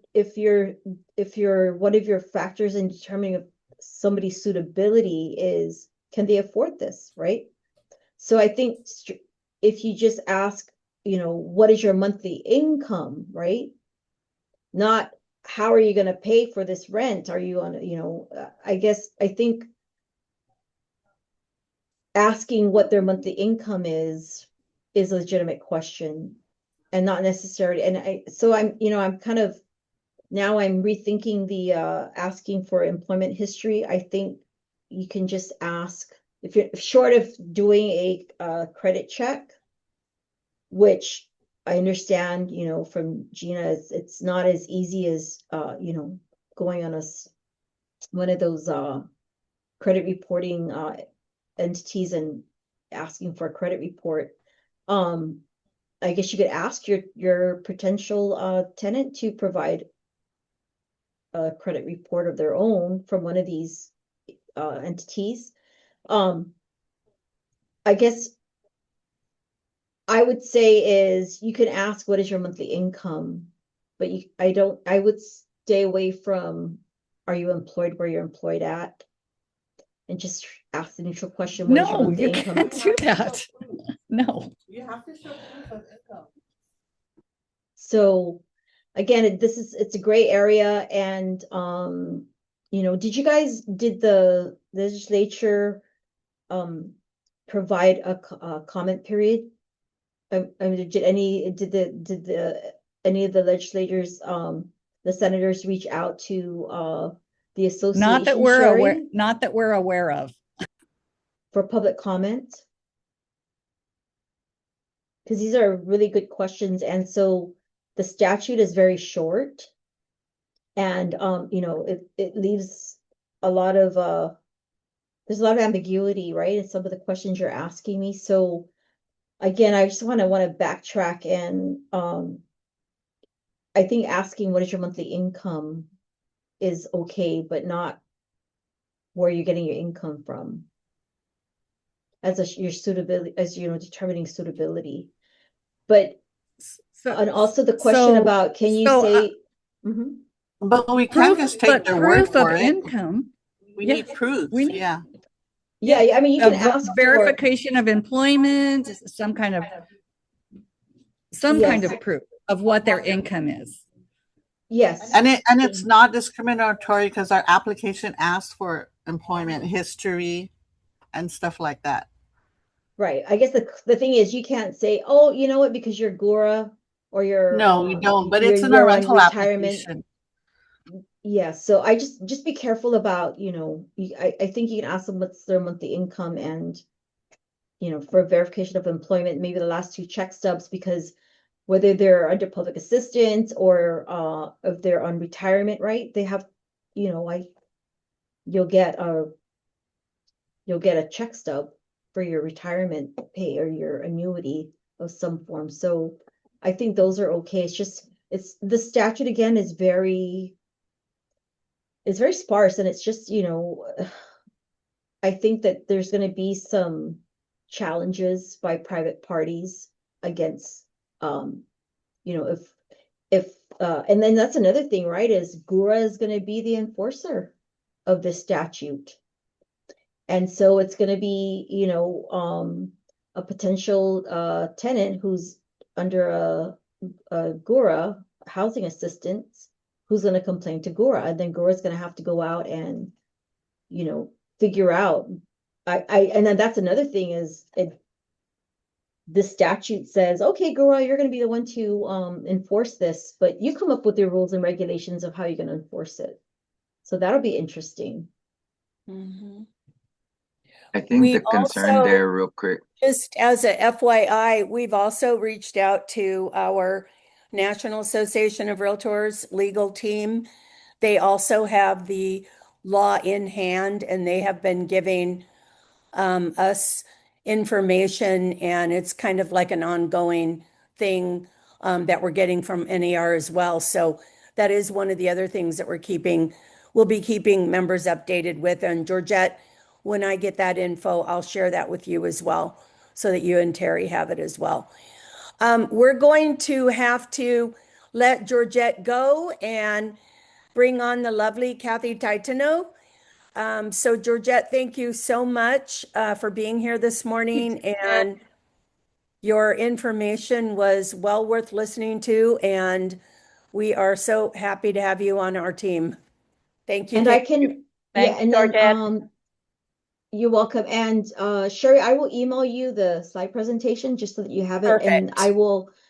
[SPEAKER 3] one of your factors in determining if somebody's suitability is, can they afford this, right? So I think if you just ask, what is your monthly income, right? Not how are you going to pay for this rent? Are you on, I think asking what their monthly income is a legitimate question and not necessarily. And I'm kind of, now I'm rethinking the asking for employment history. I think you can just ask if you're short of doing a credit check, which I understand, from Gina, it's not as easy as, going on one of those credit reporting entities and asking for a credit report. I guess you could ask your potential tenant to provide a credit report of their own from one of these entities. I guess I would say is you can ask what is your monthly income, but I would stay away from are you employed where you're employed at, and just ask the neutral question. What is your monthly income?
[SPEAKER 15] Can't do that. No.
[SPEAKER 6] You have to show proof of income.
[SPEAKER 3] So again, it's a gray area. And did the legislature provide a comment period? I mean, did any of the legislators, the senators, reach out to the association?
[SPEAKER 15] Not that we're aware of.
[SPEAKER 3] For public comment? Because these are really good questions. And so the statute is very short. And it leaves a lot of there's a lot of ambiguity, right? In some of the questions you're asking me. So again, I just want to backtrack and I think asking what is your monthly income is okay, but not where you're getting your income from as your suitability, as determining suitability. But and also the question about can you say
[SPEAKER 1] Mm-hmm.
[SPEAKER 6] But we can't just take their word
[SPEAKER 15] proof of
[SPEAKER 6] for it.
[SPEAKER 15] income.
[SPEAKER 6] We
[SPEAKER 15] Yeah.
[SPEAKER 6] need proof.
[SPEAKER 15] We need-
[SPEAKER 6] Yeah.
[SPEAKER 3] Yeah, I mean, you can ask for
[SPEAKER 15] verification of employment, some kind of proof of what their income is.
[SPEAKER 3] Yes.
[SPEAKER 6] And it's not discriminatory because our application asks for employment history and stuff like that.
[SPEAKER 3] Right. I guess the thing is you can't say, oh, you know what, because you're Ghura or you're
[SPEAKER 6] No, we don't, but it's in our rental application.
[SPEAKER 3] Yeah, so I just be careful about, I think you can ask them what's their monthly income and, for verification of employment, maybe the last two check stubs, because whether they're under public assistance or if they're on retirement, right? They have, you'll get a check stub for your retirement pay or your annuity of some form. So I think those are okay. It's the statute again is very sparse, and it's just, I think that there's going to be some challenges by private parties against, if and then that's another thing, right? Is Ghura is going to be the enforcer of this statute. And so it's going to be, a potential tenant who's under a Ghura housing assistance who's going to complain to Ghura, and then Ghura is going to have to go out and, figure out. And then that's another thing is the statute says, okay, Ghura, you're going to be the one to enforce this, but you come up with your rules and regulations of how you're going to enforce it. So that'll be interesting.
[SPEAKER 1] Mm-hmm.
[SPEAKER 9] I think the concern there, real quick.
[SPEAKER 1] Just as a FYI, we've also reached out to our National Association of Realtors legal team. They also have the law in hand, and they have been giving us information, and it's kind of like an ongoing thing that we're getting from NAR as well. So that is one of the other things that we'll be keeping members updated with. And Georgette, when I get that info, I'll share that with you as well, so that you and Terry have it as well. We're going to have to let Georgette go and bring on the lovely Kathy Titano. So Georgette, thank you so much for being here this morning, and your information was well worth listening to, and we are so happy to have you on our team. Thank you.
[SPEAKER 3] And I can, yeah, and then you're welcome. And Sherry, I will email you the slide presentation just so that you have it.
[SPEAKER 1] Perfect.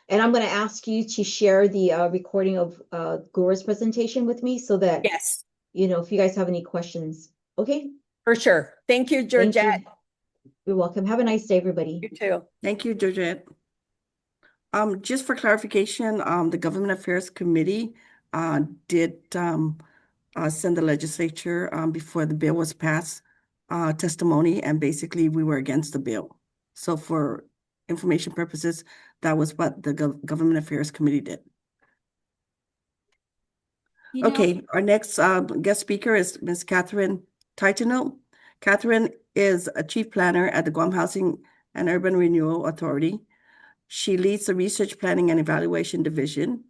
[SPEAKER 3] And I'm going to ask you to share the recording of Ghura's presentation with me so that,
[SPEAKER 1] yes,
[SPEAKER 3] if you guys have any questions. Okay.
[SPEAKER 1] For sure. Thank you, Georgette.
[SPEAKER 3] Thank you. You're welcome. Have a nice day, everybody.
[SPEAKER 1] You too.
[SPEAKER 2] Thank you, Georgette. Just for clarification, the Government Affairs Committee did send the legislature before the bill was passed testimony, and basically we were against the bill. So for information purposes, that was what the Government Affairs Committee did. Okay, our next guest speaker is Ms. Catherine Titano. Catherine is a chief planner at the Guam Housing and Urban Renewal Authority. She leads the Research Planning and Evaluation Division,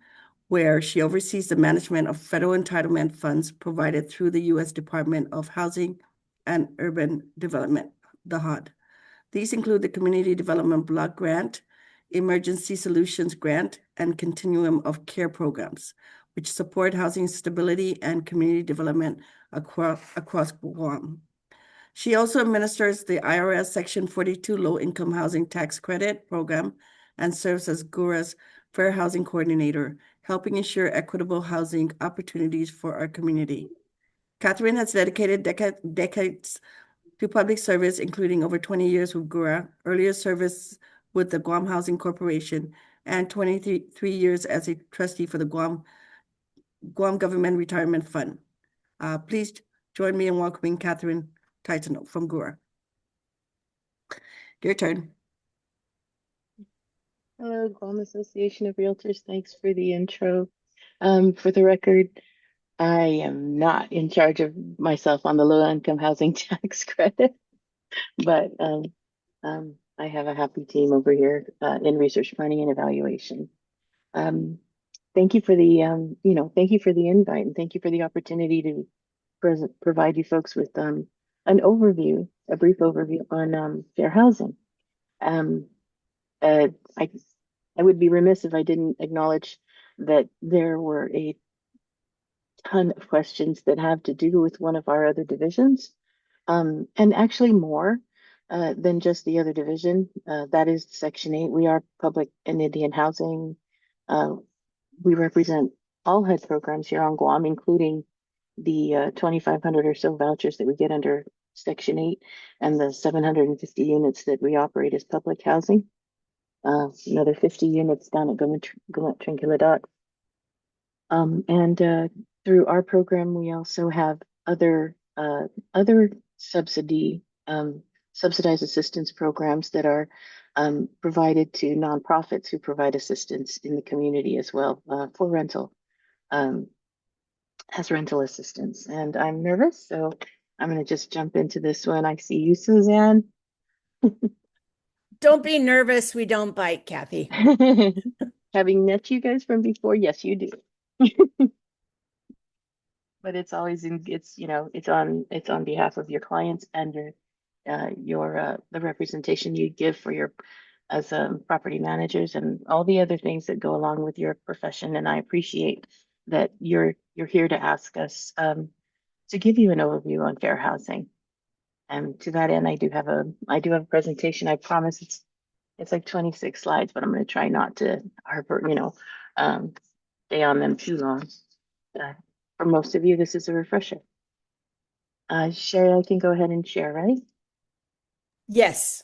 [SPEAKER 2] where she oversees the management of federal entitlement funds provided through the U.S. Department of Housing and Urban Development, the HUD. These include the Community Development Block Grant, Emergency Solutions Grant, and Continuum of Care programs, which support housing stability and community development across Guam. She also administers the IRS Section 42 Low-Income Housing Tax Credit Program and serves as Ghura's Fair Housing Coordinator, helping ensure equitable housing opportunities for our community. Catherine has dedicated decades to public service, including over 20 years with Ghura, earlier service with the Guam Housing Corporation, and 23 years as a trustee for the Guam Government Retirement Fund. Please join me in welcoming Catherine Titano from Ghura. Your turn.
[SPEAKER 16] Hello, Guam Association of Realtors. Thanks for the intro. For the record, I am not in charge of myself on the low income housing tax credit, but I have a happy team over here in research planning and evaluation. Um, thank you for the thank you for the invite, and thank you for the opportunity to provide you folks with an overview, a brief overview on fair housing. Um, uh, I I would be remiss if I didn't acknowledge that there were a ton of questions that have to do with one of our other divisions, and actually more than just the other division. That is Section 8. We are public and Indian housing. Uh, we represent all HUD programs here on Guam, including the 2,500 or so vouchers that we get under Section 8 and the 750 units that we operate as public housing. Another 50 units down at Trinquilidad. And through our program, we also have other subsidized assistance programs that are provided to nonprofits who provide assistance in the community as well for rental, as rental assistance. And I'm nervous, so I'm going to just jump into this one. I see you, Suzanne.
[SPEAKER 1] Don't be nervous. We don't bite, Kathy.
[SPEAKER 16] Having met you guys from before, yes, you do. But it's always it's on behalf of your clients and your the representation you give for your as property managers and all the other things that go along with your profession. And I appreciate that you're here to ask us to give you an overview on fair housing. And to that end, I do have a presentation. I promise it's like 26 slides, but I'm going to try not to stay on them too long. For most of you, this is a refresher. Sherry, I can go ahead and share, right?
[SPEAKER 1] Yes.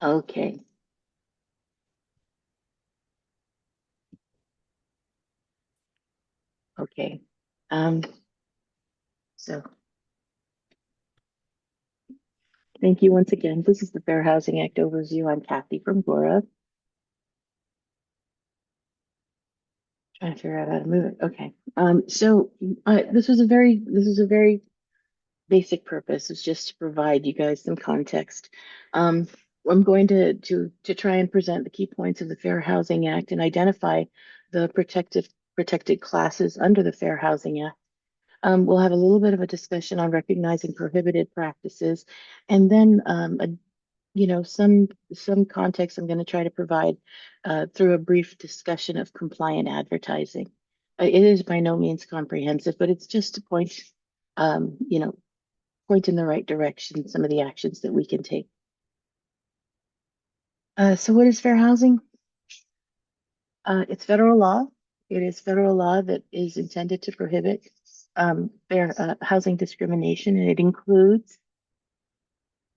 [SPEAKER 16] Okay. Okay. So thank you once again. This is the Fair Housing Act overview. I'm Kathy from Ghura. Trying to figure out how to move it. Okay. So this is a very basic purpose. It's just to provide you guys some context. I'm going to try and present the key points of the Fair Housing Act and identify the protected classes under the Fair Housing Act. We'll have a little bit of a discussion on recognizing prohibited practices, and then some context I'm going to try to provide through a brief discussion of compliant advertising. It is by no means comprehensive, but it's just to point in the right direction, some of the actions that we can take. So what is fair housing? It's federal law. It is federal law that is intended to prohibit fair housing discrimination, and it includes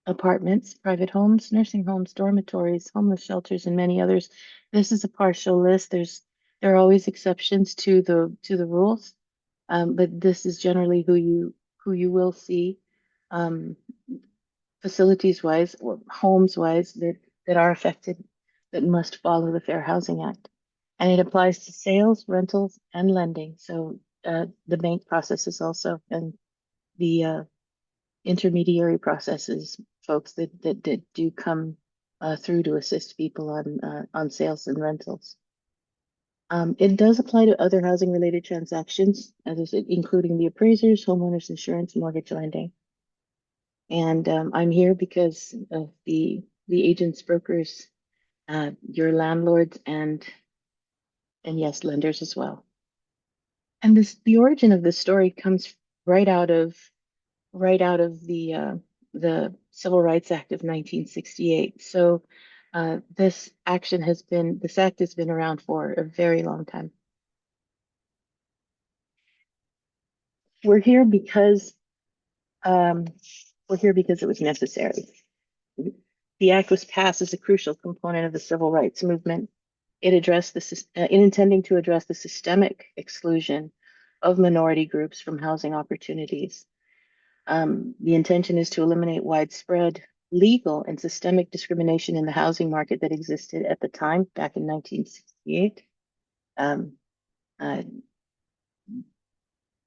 [SPEAKER 16] apartments, private homes, nursing homes, dormitories, homeless shelters, and many others. This is a partial list. There are always exceptions to the rules, but this is generally who you will see. Facilities wise or homes wise that are affected that must follow the Fair Housing Act. And it applies to sales, rentals, and lending. So the bank processes also, and the intermediary processes, folks that do come through to assist people on sales and rentals. It does apply to other housing related transactions, as I said, including the appraisers, homeowners insurance, mortgage lending. And I'm here because of the agents, brokers, your landlords, and yes, lenders as well. And the origin of this story comes right out of the Civil Rights Act of 1968. So this act has been around for a very long time. We're here because it was necessary. The act was passed as a crucial component of the civil rights movement. It intending to address the systemic exclusion of minority groups from housing opportunities. The intention is to eliminate widespread legal and systemic discrimination in the housing market that existed at the time, back in 1968. Uh,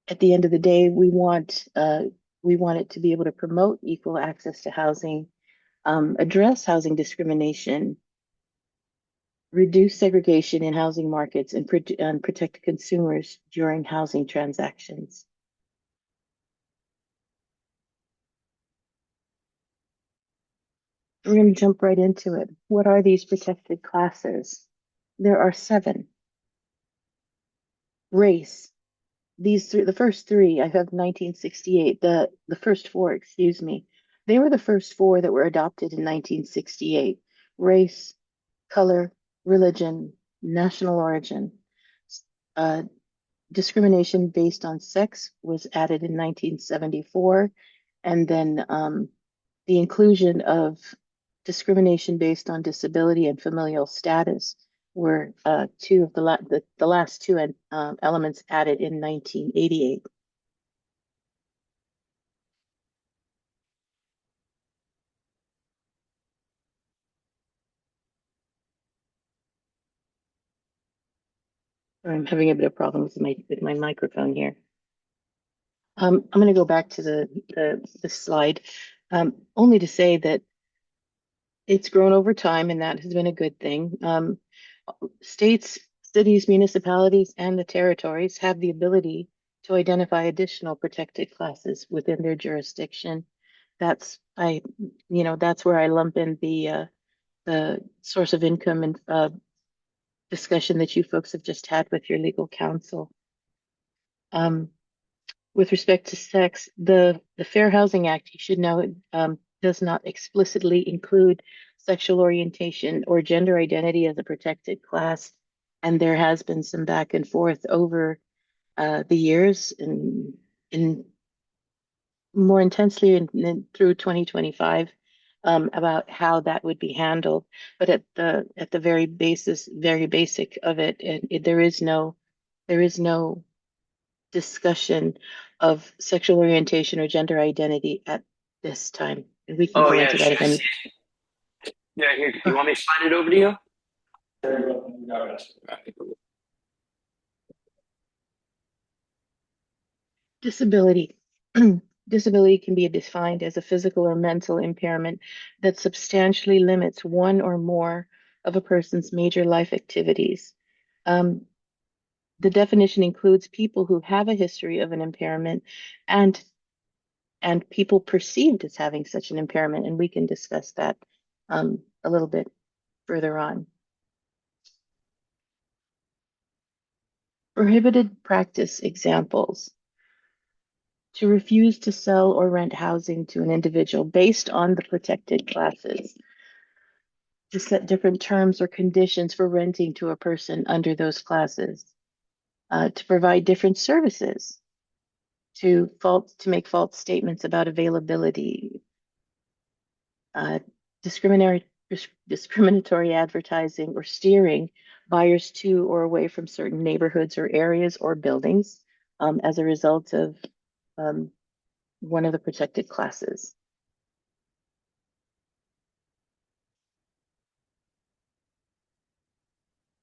[SPEAKER 16] at the end of the day, we want it to be able to promote equal access to housing, address housing discrimination, reduce segregation in housing markets, and protect consumers during housing transactions. We're going to jump right into it. What are these protected classes? There are 7. Race. These three, the first 3, I have 1968. The first 4, excuse me. They were the first 4 that were adopted in 1968. Race, color, religion, national origin. Uh, discrimination based on sex was added in 1974, and then the inclusion of discrimination based on disability and familial status were 2 of the last 2 elements added in 1988. I'm having a bit of problems with my microphone here. I'm going to go back to the slide, only to say that it's grown over time, and that has been a good thing. States, cities, municipalities, and the territories have the ability to identify additional protected classes within their jurisdiction. That's where I lump in the source of income and discussion that you folks have just had with your legal counsel. With respect to sex, the Fair Housing Act, you should know, does not explicitly include sexual orientation or gender identity as a protected class. And there has been some back and forth over the years and more intensely through 2025 about how that would be handled. But at the very basic of it, there is no discussion of sexual orientation or gender identity at this time. And we can
[SPEAKER 17] Oh
[SPEAKER 16] go
[SPEAKER 17] yeah,
[SPEAKER 16] into that if any.
[SPEAKER 17] yeah. Here, do you want me to slide it over to you?
[SPEAKER 16] Disability. Disability can be defined as a physical or mental impairment that substantially limits one or more of a person's major life activities. The definition includes people who have a history of an impairment and people perceived as having such an impairment, and we can discuss that a little bit further on. Prohibited practice examples. To refuse to sell or rent housing to an individual based on the protected classes. To set different terms or conditions for renting to a person under those classes. To provide different services. To make false statements about availability. Discriminatory advertising or steering buyers to or away from certain neighborhoods or areas or buildings as a result of one of the protected classes.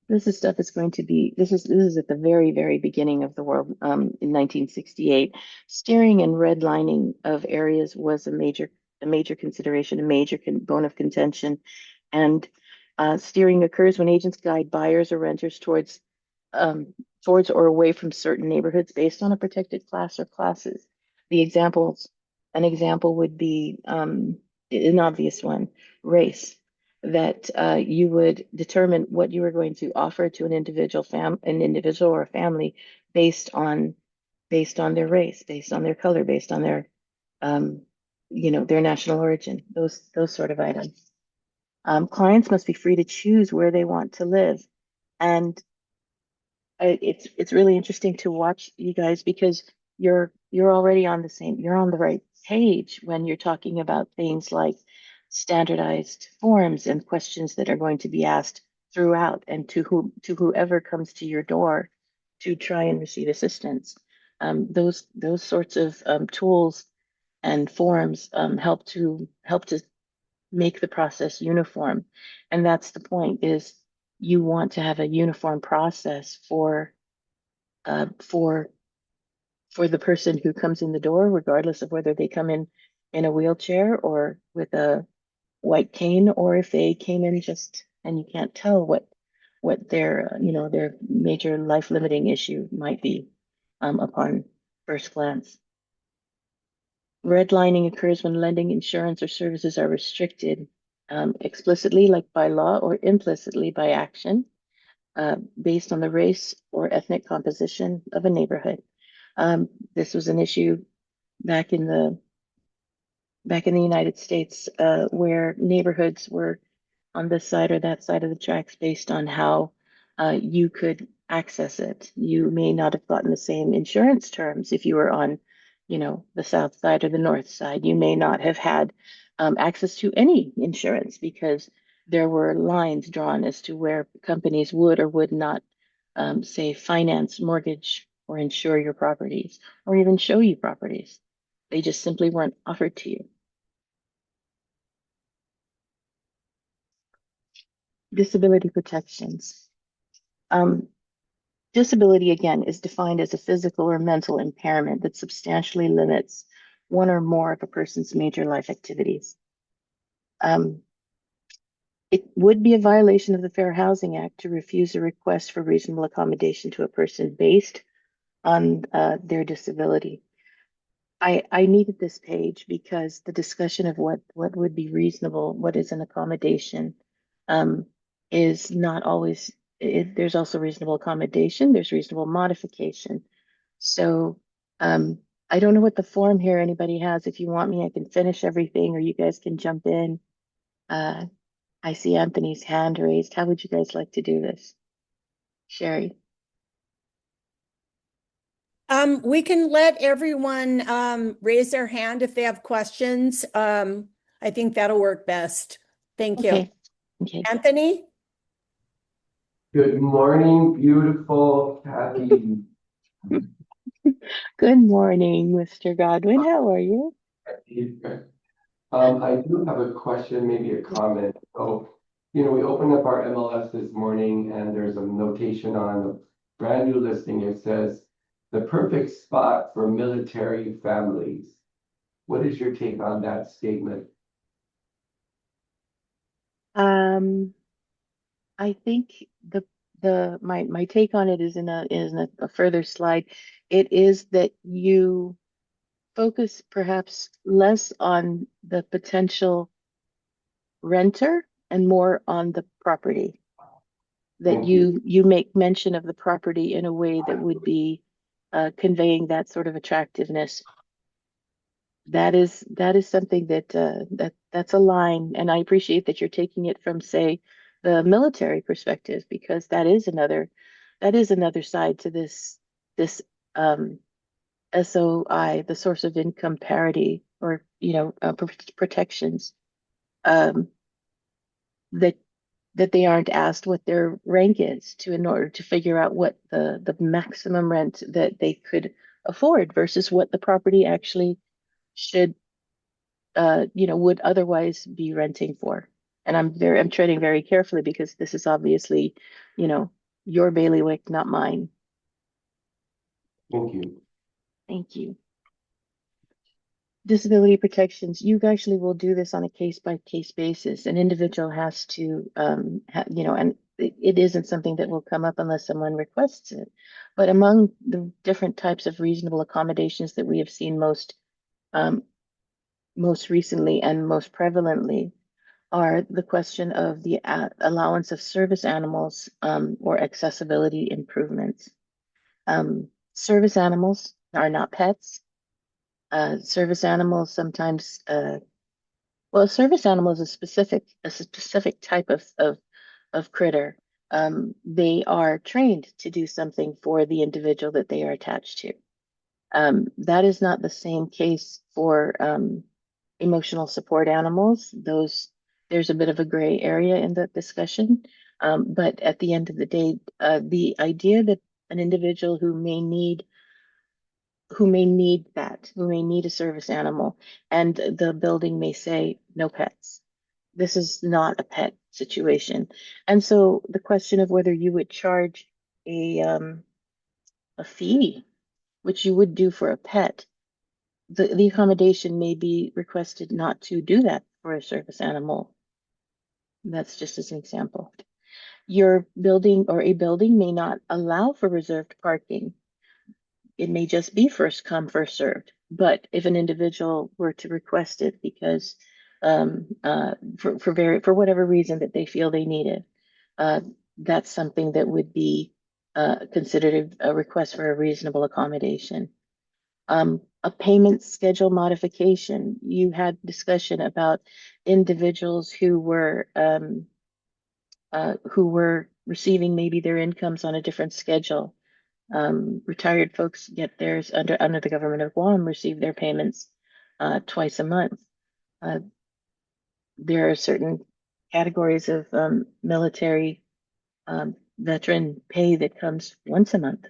[SPEAKER 16] This is stuff that's going to be, this is at the very beginning of the world in 1968. Steering and redlining of areas was a major consideration, a major bone of contention. And steering occurs when agents guide buyers or renters towards or away from certain neighborhoods based on a protected class or classes. An example would be an obvious one, race, that you would determine what you were going to offer to an individual or a family based on their race, based on their color, based on their their national origin, those sort of items. Clients must be free to choose where they want to live, and it's really interesting to watch you guys because you're already on you're on the right page when you're talking about things like standardized forms and questions that are going to be asked throughout and to whoever comes to your door to try and receive assistance. Those sorts of tools and forms help to make the process uniform, and that's the point, is you want to have a uniform process for for the person who comes in the door, regardless of whether they come in a wheelchair or with a white cane, or if they came in just and you can't tell what their their major life limiting issue might be upon first glance. Redlining occurs when lending, insurance, or services are restricted explicitly, like by law, or implicitly by action, based on the race or ethnic composition of a neighborhood. This was an issue back in the United States, where neighborhoods were on this side or that side of the tracks based on how you could access it. You may not have gotten the same insurance terms if you were on, the south side or the north side. You may not have had access to any insurance because there were lines drawn as to where companies would or would not, say, finance, mortgage, or insure your properties, or even show you properties. They just simply weren't offered to you. Disability protections. Disability, again, is defined as a physical or mental impairment that substantially limits one or more of a person's major life activities. It would be a violation of the Fair Housing Act to refuse a request for reasonable accommodation to a person based on their disability. I needed this page because the discussion of what would be reasonable, what is an accommodation, is not always. There's also reasonable accommodation. There's reasonable modification. So I don't know what the form here anybody has. If you want me, I can finish everything, or you guys can jump in. I see Anthony's hand raised. How would you guys like to do this, Sherry?
[SPEAKER 1] We can let everyone raise their hand if they have questions. I think that'll work best. Thank you.
[SPEAKER 16] Okay.
[SPEAKER 1] Anthony?
[SPEAKER 10] Good morning, beautiful Kathy.
[SPEAKER 16] Good morning, Mr. Godwin. How are you?
[SPEAKER 10] I do have a question, maybe a comment. So, we opened up our MLS this morning and there's a notation on the brand new listing. It says, the perfect spot for military families. What is your take on that statement?
[SPEAKER 16] I think my take on it is in a further slide. It is that you focus perhaps less on the potential renter and more on the property. That you make mention of the property in a way that would be conveying that sort of attractiveness. That is something that's a line, and I appreciate that you're taking it from, say, the military perspective, because that is another side to this SOI, the source of income parity, or protections, that they aren't asked what their rank is in order to figure out what the maximum rent that they could afford versus what the property actually should would otherwise be renting for. And I'm treading very carefully because this is obviously, your bailiwick, not mine.
[SPEAKER 10] Thank you.
[SPEAKER 16] Thank you. Disability protections, you actually will do this on a case-by-case basis. An individual has to, and it isn't something that will come up unless someone requests it. But among the different types of reasonable accommodations that we have seen most recently and most prevalently are the question of the allowance of service animals or accessibility improvements. Service animals are not pets. Service animals sometimes, a service animal is a specific type of critter. They are trained to do something for the individual that they are attached to. That is not the same case for emotional support animals. There's a bit of a gray area in that discussion. But at the end of the day, the idea that an individual who may need a service animal, and the building may say no pets. This is not a pet situation. And so the question of whether you would charge a a fee, which you would do for a pet, the accommodation may be requested not to do that for a service animal. That's just as an example. Your building or a building may not allow for reserved parking. It may just be first come, first served. But if an individual were to request it because for whatever reason that they feel they need it, that's something that would be considered a request for a reasonable accommodation. A payment schedule modification. You had discussion about individuals who were receiving maybe their incomes on a different schedule. Retired folks get theirs under the government of Guam, receive their payments twice a month. There are certain categories of military veteran pay that comes once a month.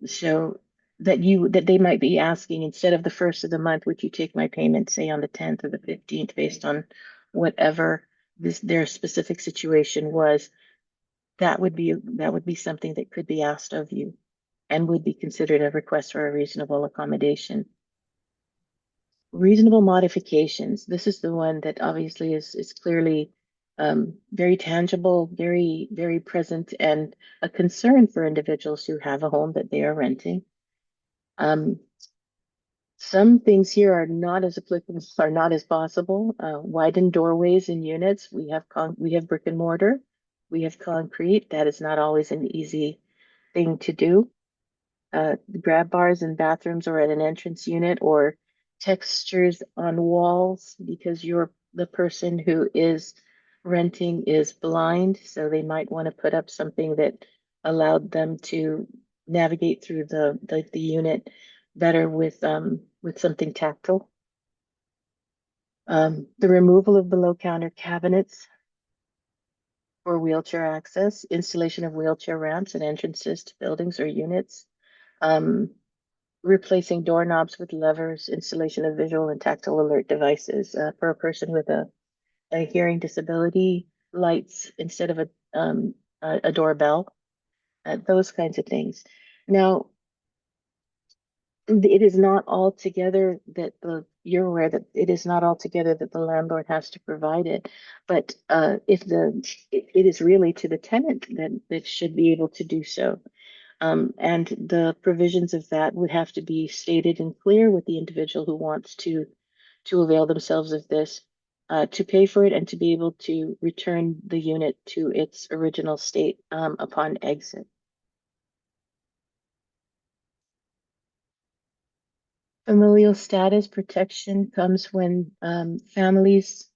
[SPEAKER 16] So that they might be asking, instead of the first of the month, would you take my payment, say on the 10th or the 15th, based on whatever their specific situation was. That would be something that could be asked of you and would be considered a request for a reasonable accommodation. Reasonable modifications. This is the one that obviously is clearly very tangible, very, very present, and a concern for individuals who have a home that they are renting. Some things here are not as applicable, are not as possible. Widened doorways in units. We have brick and mortar. We have concrete. That is not always an easy thing to do. Grab bars in bathrooms or at an entrance unit, or textures on walls because the person who is renting is blind, so they might want to put up something that allowed them to navigate through the unit better with something tactile. The removal of below counter cabinets for wheelchair access, installation of wheelchair ramps and entrances to buildings or units. Replacing doorknobs with levers, installation of visual and tactile alert devices for a person with a hearing disability, lights instead of a doorbell, those kinds of things. Now, it is not altogether that you're aware that it is not altogether that the landlord has to provide it, but it is really to the tenant that should be able to do so. And the provisions of that would have to be stated and clear with the individual who wants to avail themselves of this, to pay for it and to be able to return the unit to its original state upon exit. Familial status protection comes when families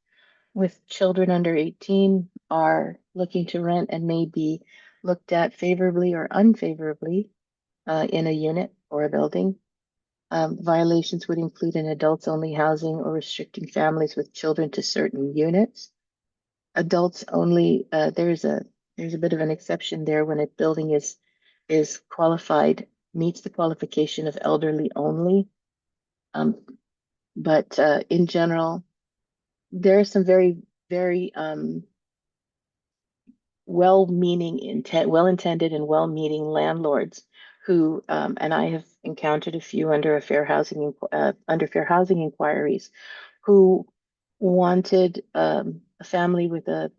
[SPEAKER 16] with children under 18 are looking to rent and may be looked at favorably or unfavorably in a unit or a building. Violations would include an adults-only housing or restricting families with children to certain units. Adults only, there's a bit of an exception there when a building is qualified, meets the qualification of elderly only. But in general, there are some very, very well-intended and well-meaning landlords who, and I have encountered a few under fair housing inquiries, who wanted a family with a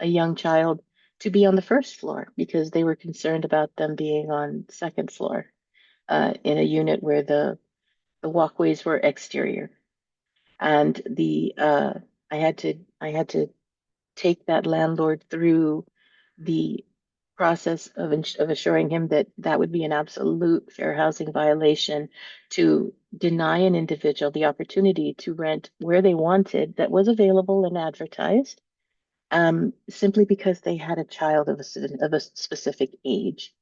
[SPEAKER 16] young child to be on the first floor because they were concerned about them being on second floor in a unit where the walkways were exterior. And I had to take that landlord through the process of assuring him that that would be an absolute fair housing violation to deny an individual the opportunity to rent where they wanted that was available and advertised, simply because they had a child of a specific age.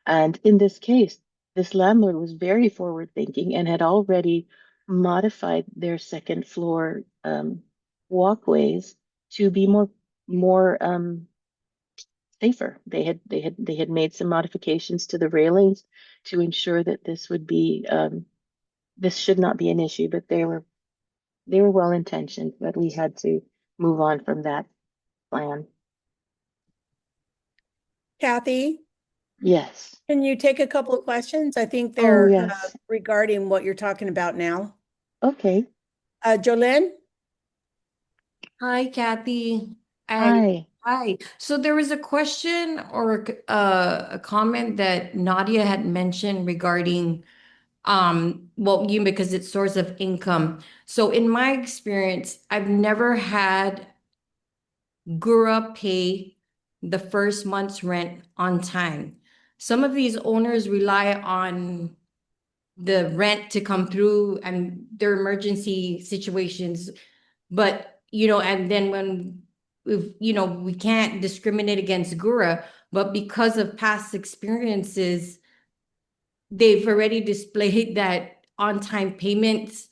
[SPEAKER 16] And in this case, this landlord was very forward thinking and had already modified their second floor walkways to be more safer. They had made some modifications to the railings to ensure that this would be this should not be an issue, but they were well intentioned, but we had to move on from that plan.
[SPEAKER 1] Kathy,
[SPEAKER 16] Yes.
[SPEAKER 1] Can you take a couple of questions? I think
[SPEAKER 16] Oh,
[SPEAKER 1] they're
[SPEAKER 16] yes.
[SPEAKER 1] regarding what you're talking about now.
[SPEAKER 16] Okay.
[SPEAKER 1] Jolene?
[SPEAKER 18] Hi, Kathy.
[SPEAKER 16] Hi.
[SPEAKER 18] Hi. So there was a question or a comment that Nadia had mentioned regarding, well, you because it's source of income. So in my experience, I've never had Gura pay the first month's rent on time. Some of these owners rely on the rent to come through and their emergency situations. But, and then we can't discriminate against Gura, but because of past experiences, they've already displayed that on-time payments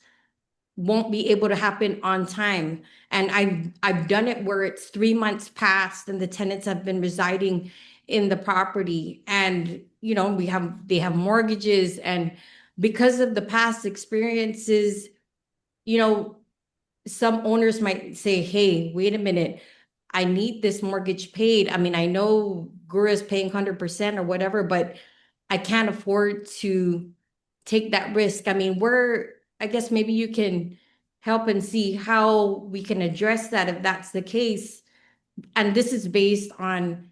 [SPEAKER 18] won't be able to happen on time. And I've done it where it's 3 months past and the tenants have been residing in the property. And, they have mortgages, and because of the past experiences, you know, some owners might say, hey, wait a minute, I need this mortgage paid. I mean, I know Gura is paying 100% or whatever, but I can't afford to take that risk. I mean, I guess maybe you can help and see how we can address that if that's the case. And this is based on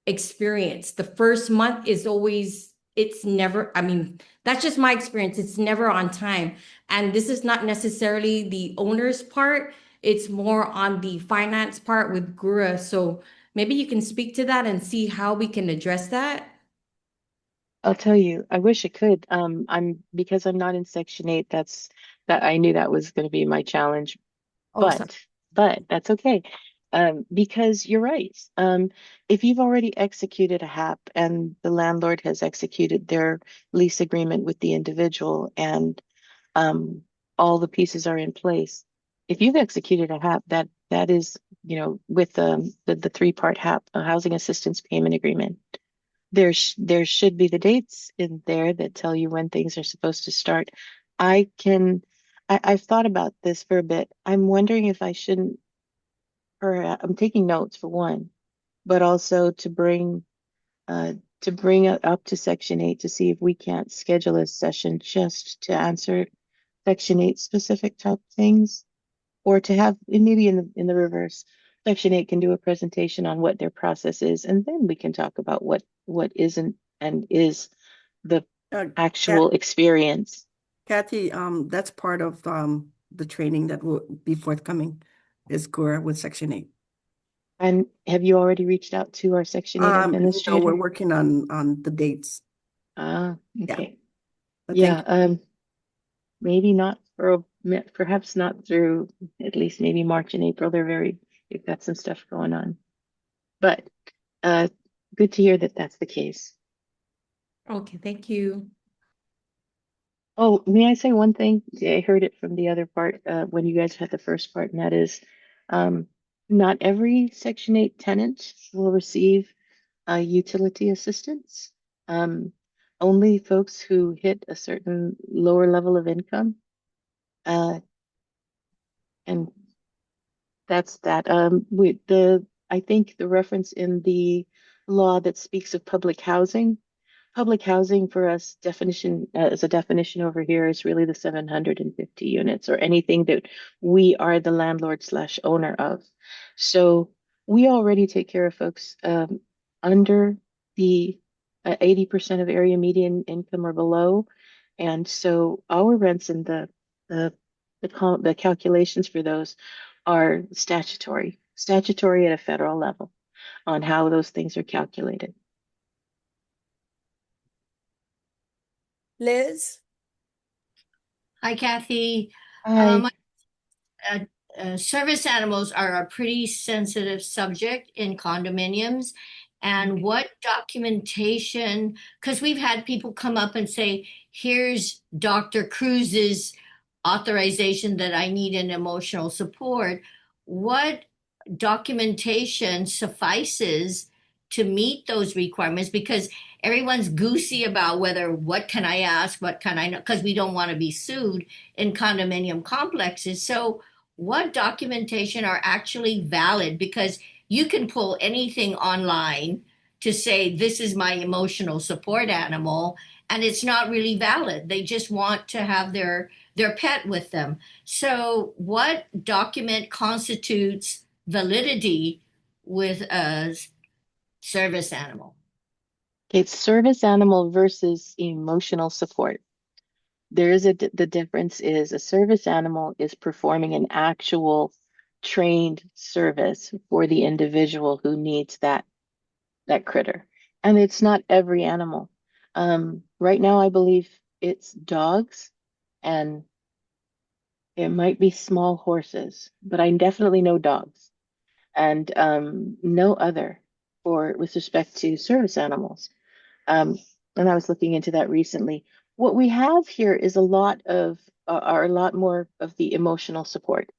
[SPEAKER 18] experience. The first month is always, it's never, I mean, that's just my experience. It's never on time. And this is not necessarily the owner's part. It's more on the finance part with Gura. So maybe you can speak to that and see how we can address that.
[SPEAKER 16] I'll tell you, I wish I could. Because I'm not in Section 8, that I knew that was going to be my challenge.
[SPEAKER 18] Oh, sorry.
[SPEAKER 16] But that's okay. Because you're right. If you've already executed a HAP and the landlord has executed their lease agreement with the individual and all the pieces are in place, if you've executed a HAP, that is, with the three-part HAP, a housing assistance payment agreement, there should be the dates in there that tell you when things are supposed to start. I've thought about this for a bit. I'm wondering if I shouldn't, or I'm taking notes for one, but also to bring it up to Section 8 to see if we can't schedule a session just to answer Section 8 specific type things, or to have maybe in the reverse. Section 8 can do a presentation on what their process is, and then we can talk about what isn't and is the actual experience.
[SPEAKER 2] Kathy, that's part of the training that will be forthcoming is Gura with Section 8.
[SPEAKER 16] And have you already reached out to our Section 8 administrator?
[SPEAKER 2] No, we're working on the dates.
[SPEAKER 16] Okay.
[SPEAKER 2] Yeah.
[SPEAKER 16] Maybe not perhaps not through at least maybe March and April. They've got some stuff going on. But good to hear that that's the case.
[SPEAKER 18] Okay, thank you.
[SPEAKER 16] Oh, may I say one thing? I heard it from the other part when you guys had the first part, and that is not every Section 8 tenant will receive utility assistance. Only folks who hit a certain lower level of income. And that's that. I think the reference in the law that speaks of public housing for us as a definition over here is really the 750 units or anything that we are the landlord / owner of. So we already take care of folks under the 80% of area median income or below. And so our rents and the calculations for those are statutory at a federal level on how those things are calculated.
[SPEAKER 1] Liz?
[SPEAKER 7] Hi, Kathy.
[SPEAKER 16] Hi.
[SPEAKER 7] Service animals are a pretty sensitive subject in condominiums. And what documentation, because we've had people come up and say, here's Dr. Cruz's authorization that I need an emotional support. What documentation suffices to meet those requirements? Because everyone's goosey about what can I ask, what can I know, because we don't want to be sued in condominium complexes. So what documentation are actually valid? Because you can pull anything online to say, this is my emotional support animal, and it's not really valid. They just want to have their pet with them. So what document constitutes validity with a service animal?
[SPEAKER 16] It's service animal versus emotional support. There is the difference is a service animal is performing an actual trained service for the individual who needs that critter. And it's not every animal. Right now, I believe it's dogs and it might be small horses, but I definitely know dogs and no other with respect to service animals. And I was looking into that recently. What we have here is a lot more of the emotional support.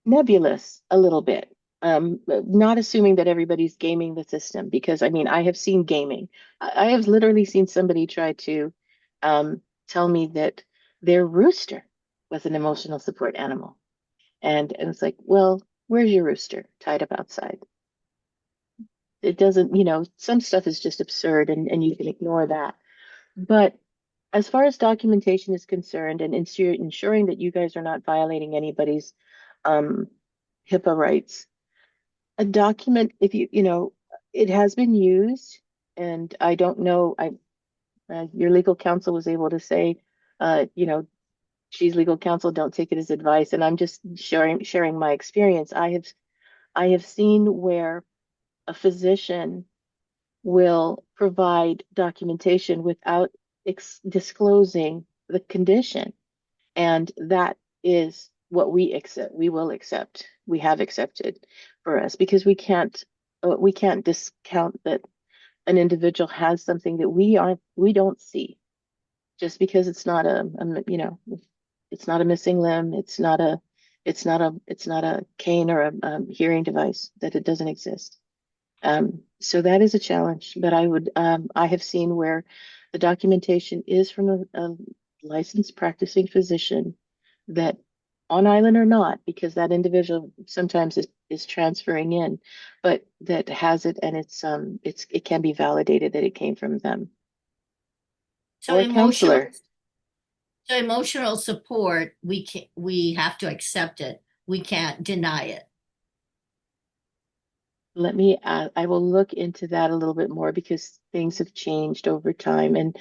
[SPEAKER 16] Nebulous a little bit. Not assuming that everybody's gaming the system, because I mean, I have seen gaming. I have literally seen somebody try to tell me that their rooster was an emotional support animal. And it's like, well, where's your rooster? Tied up outside. It doesn't, some stuff is just absurd and you can ignore that. But as far as documentation is concerned and ensuring that you guys are not violating anybody's HIPAA rights, a document, if it has been used, and I don't know, your legal counsel was able to say, she's legal counsel, don't take it as advice. And I'm just sharing my experience. I have seen where a physician will provide documentation without disclosing the condition. And that is what we accept. We will accept. We have accepted for us because we can't discount that an individual has something that we don't see just because it's not it's not a missing limb. It's not a cane or a hearing device, that it doesn't exist. So that is a challenge, but I have seen where the documentation is from a licensed practicing physician that on island or not, because that individual sometimes is transferring in, but that has it and it can be validated that it came from them.
[SPEAKER 7] So
[SPEAKER 16] or a counselor.
[SPEAKER 7] emotional support, we have to accept it. We can't deny it.
[SPEAKER 16] I will look into that a little bit more because things have changed over time, and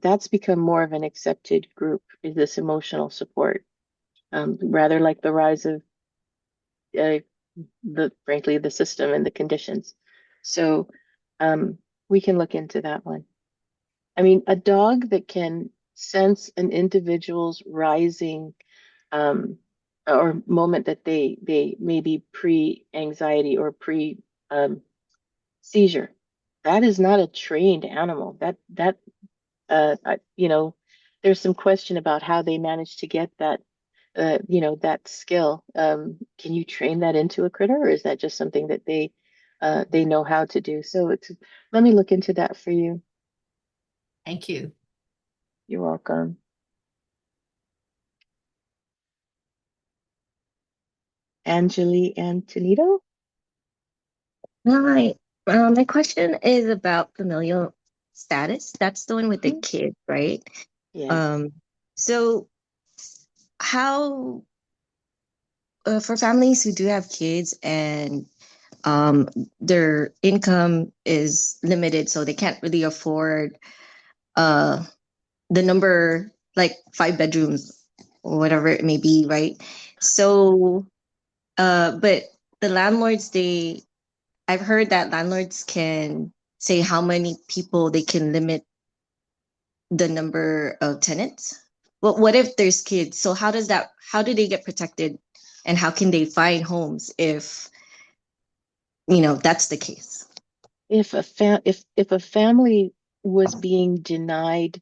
[SPEAKER 16] that's become more of an accepted group, is this emotional support, rather like the rise of frankly, the system and the conditions. So we can look into that one. I mean, a dog that can sense an individual's rising or moment that they may be pre-anxiety or seizure. That is not a trained animal. There's some question about how they managed to get that, that skill. Can you train that into a critter, or is that just something that they know how to do? So let me look into that for you.
[SPEAKER 7] Thank you.
[SPEAKER 16] You're welcome. Angeli Antonito?
[SPEAKER 19] Hi. My question is about familial status. That's the one with the kid, right?
[SPEAKER 16] Yes.
[SPEAKER 19] So how, for families who do have kids and their income is limited, so they can't really afford the number, like 5 bedrooms or whatever it may be, right? So, but the landlords, I've heard that landlords can say how many people they can limit the number of tenants. Well, what if there's kids? So how do they get protected, and how can they find homes if, that's the case?
[SPEAKER 16] If a family was being denied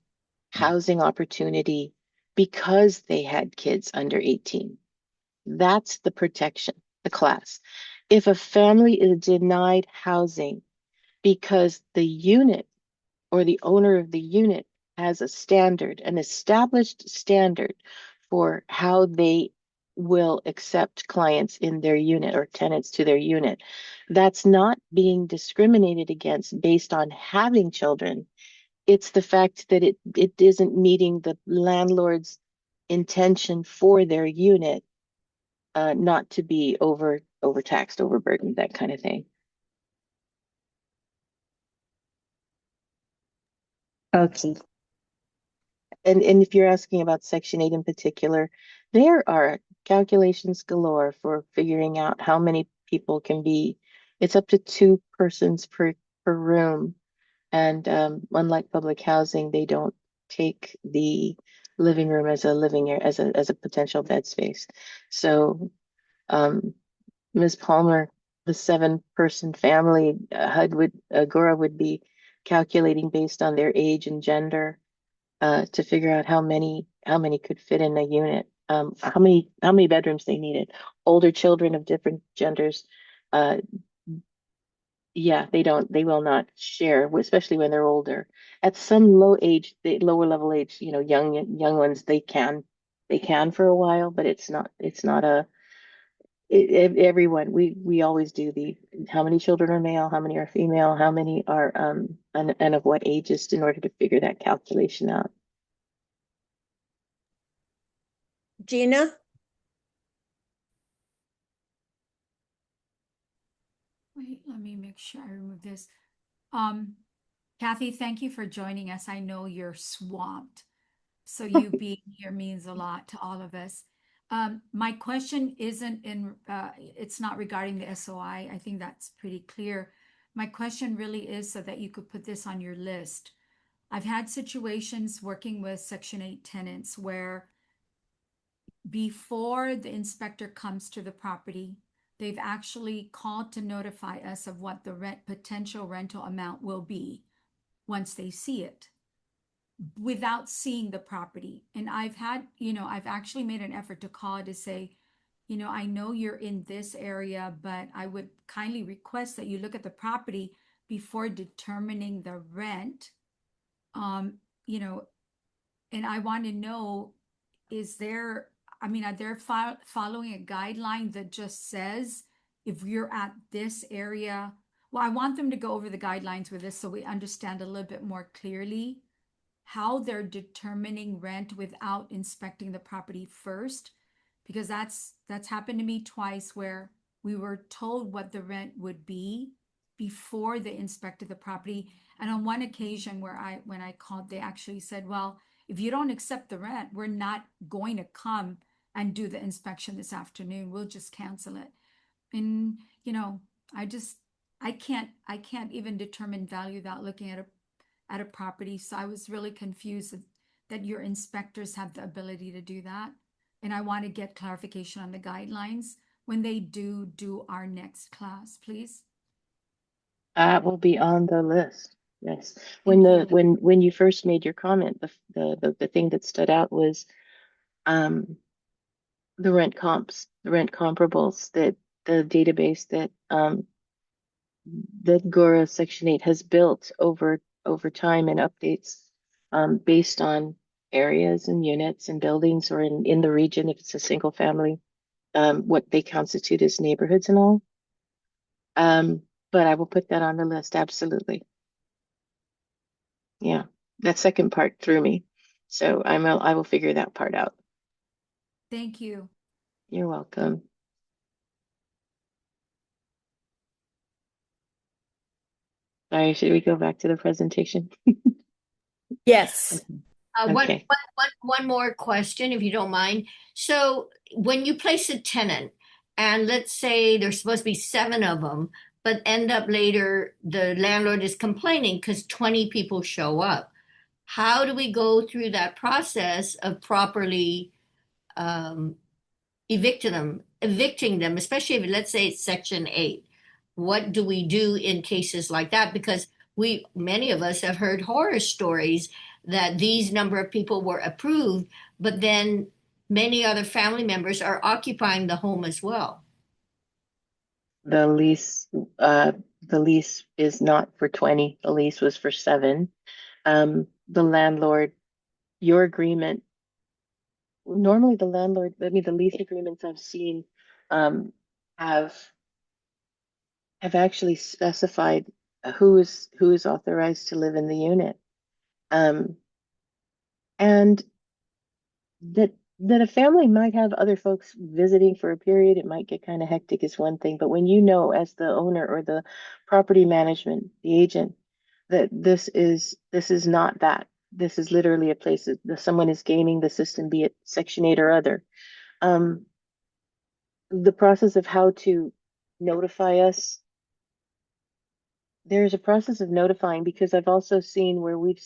[SPEAKER 16] housing opportunity because they had kids under 18, that's the protection, the class. If a family is denied housing because the unit or the owner of the unit has an established standard for how they will accept clients in their unit or tenants to their unit. That's not being discriminated against based on having children. It's the fact that it isn't meeting the landlord's intention for their unit, not to be overtaxed, overburdened, that kind of thing.
[SPEAKER 19] Okay.
[SPEAKER 16] And if you're asking about Section 8 in particular, there are calculations galore for figuring out how many people can be. It's up to 2 persons per room. And unlike public housing, they don't take the living room as a as a potential bed space. So Ms. Palmer, the 7-person family, Ghura would be calculating based on their age and gender, to figure out how many could fit in a unit, how many bedrooms they needed. Older children of different genders, yeah, they will not share, especially when they're older. At some lower level age, young ones, they can for a while, but it's not everyone. We always do the how many children are male, how many are female, how many are and of what ages, in order to figure that calculation out.
[SPEAKER 1] Gina?
[SPEAKER 20] Wait, let me make sure I remove this. Kathy, thank you for joining us. I know you're swamped, so you being here means a lot to all of us. My question isn't it's not regarding the SOI. I think that's pretty clear. My question really is so that you could put this on your list. I've had situations working with Section 8 tenants where before the inspector comes to the property, they've actually called to notify us of what the potential rental amount will be once they see it, without seeing the property. And I've actually made an effort to call to say, I know you're in this area, but I would kindly request that you look at the property before determining the rent. And I want to know, are they following a guideline that just says if you're at this area? Well, I want them to go over the guidelines with us so we understand a little bit more clearly how they're determining rent without inspecting the property first, because that's happened to me twice where we were told what the rent would be before they inspected the property. And on one occasion when I called, they actually said, well, if you don't accept the rent, we're not going to come and do the inspection this afternoon. We'll just cancel it. And I can't even determine value without looking at a property. So I was really confused that your inspectors have the ability to do that. And I want to get clarification on the guidelines when they do our next class, please.
[SPEAKER 16] That will be on the list. Yes. When you first made your comment, the thing that stood out was the rent comps, the rent comparables, that the database that Ghura Section 8 has built over time, and updates based on areas and units and buildings, or in the region if it's a single family, what they constitute as neighborhoods and all. But I will put that on the list, absolutely. Yeah, that second part threw me. So I will figure that part out.
[SPEAKER 20] Thank you.
[SPEAKER 16] You're welcome. Sorry, should we go back to the presentation?
[SPEAKER 1] Yes.
[SPEAKER 16] Okay.
[SPEAKER 7] One more question, if you don't mind. So when you place a tenant, and let's say there's supposed to be 7 of them, but end up later the landlord is complaining because 20 people show up. How do we go through that process of properly evicting them, especially if, let's say, it's Section 8? What do we do in cases like that? Because many of us have heard horror stories that these number of people were approved, but then many other family members are occupying the home as well.
[SPEAKER 16] The lease is not for 20. The lease was for 7. The landlord, your agreement normally the landlord, I mean, the lease agreements I've seen um, have actually specified who is authorized to live in the unit. And that a family might have other folks visiting for a period, it might get kind of hectic is one thing. But when you know as the owner or the property management, the agent, that this is not that. This is literally a place that someone is gaming the system, be it Section 8 or other. The process of how to notify us, there's a process of notifying, because I've also seen where we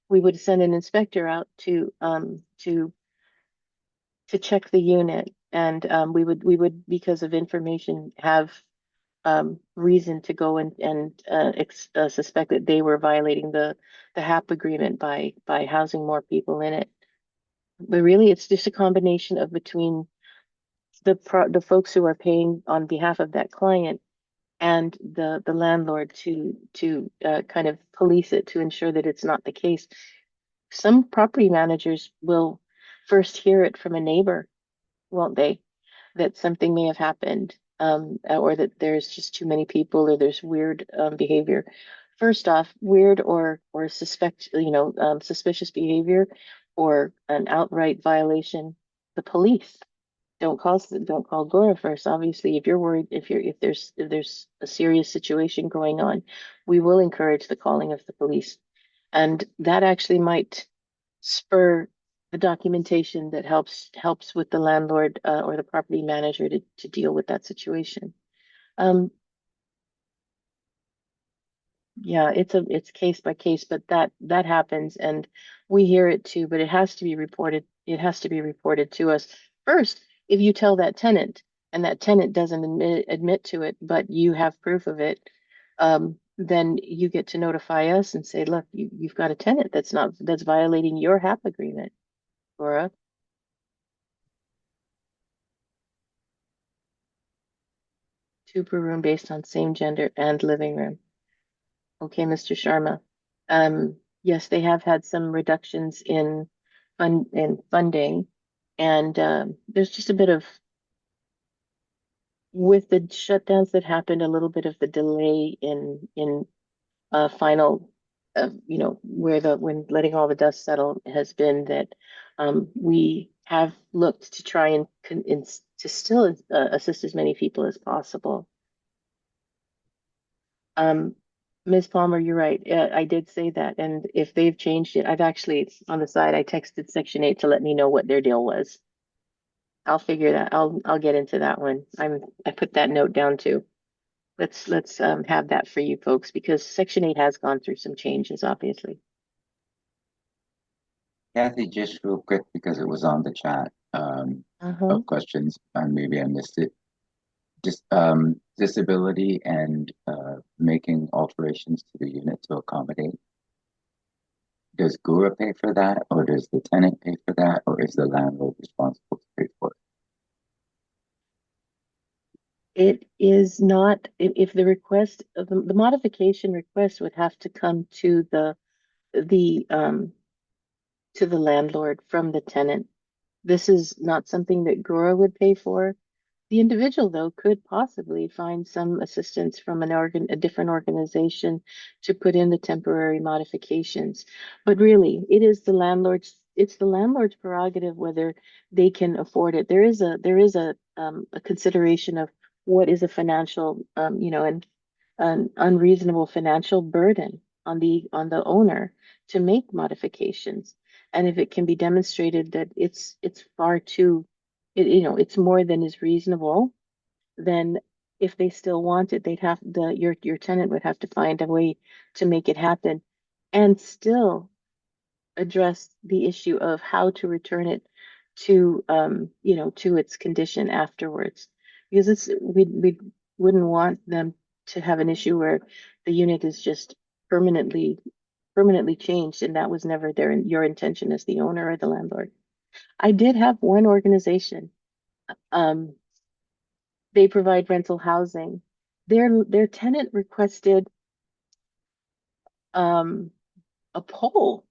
[SPEAKER 16] would send an inspector out to check the unit, and we would because of information have reason to go and suspect that they were violating the HAP agreement by housing more people in it. But really, it's just a combination of between the folks who are paying on behalf of that client and the landlord to kind of police it to ensure that it's not the case. Some property managers will first hear it from a neighbor, won't they? That something may have happened, or that there's just too many people, or there's weird behavior. First off, weird or suspicious behavior, or an outright violation, the police. Don't call Ghura first. Obviously, if you're worried, if there's a serious situation going on, we will encourage the calling of the police, and that actually might spur the documentation that helps with the landlord or the property manager to deal with that situation. Yeah, it's case by case, but that happens, and we hear it too, but it has to be reported. It has to be reported to us first. If you tell that tenant and that tenant doesn't admit to it, but you have proof of it, then you get to notify us and say, look, you've got a tenant that's violating your HAP agreement, Laura. Two per room based on same gender and living room. Okay, Mr. Sharma. Yes, they have had some reductions in funding, and there's just a bit of, with the shutdowns that happened, a little bit of the delay in final, when letting all the dust settle has been that we have looked to try and to still assist as many people as possible. Ms. Palmer, you're right. I did say that. And if they've changed it, I've actually, on the side, I texted Section 8 to let me know what their deal was. I'll figure that. I'll get into that one. I put that note down too. Let's have that for you folks, because Section 8 has gone through some changes, obviously.
[SPEAKER 9] Kathy, just real quick, because it was on the chat of questions, and maybe I missed it. Just disability and making alterations to the unit to accommodate. Does Ghura pay for that, or does the tenant pay for that, or is the landlord responsible to pay for it?
[SPEAKER 16] It is not, if the request of the modification request would have to come to the landlord from the tenant. This is not something that Ghura would pay for. The individual, though, could possibly find some assistance from a different organization to put in the temporary modifications. But really, it's the landlord's prerogative whether they can afford it. There is a consideration of what is a financial, and an unreasonable financial burden on the owner to make modifications. And if it can be demonstrated that it's far too, it's more than is reasonable, then if they still want it, your tenant would have to find a way to make it happen, and still address the issue of how to return it to to its condition afterwards, because we wouldn't want them to have an issue where the unit is just permanently changed, and that was never your intention as the owner or the landlord. I did have one organization. They provide rental housing. Their tenant requested a poll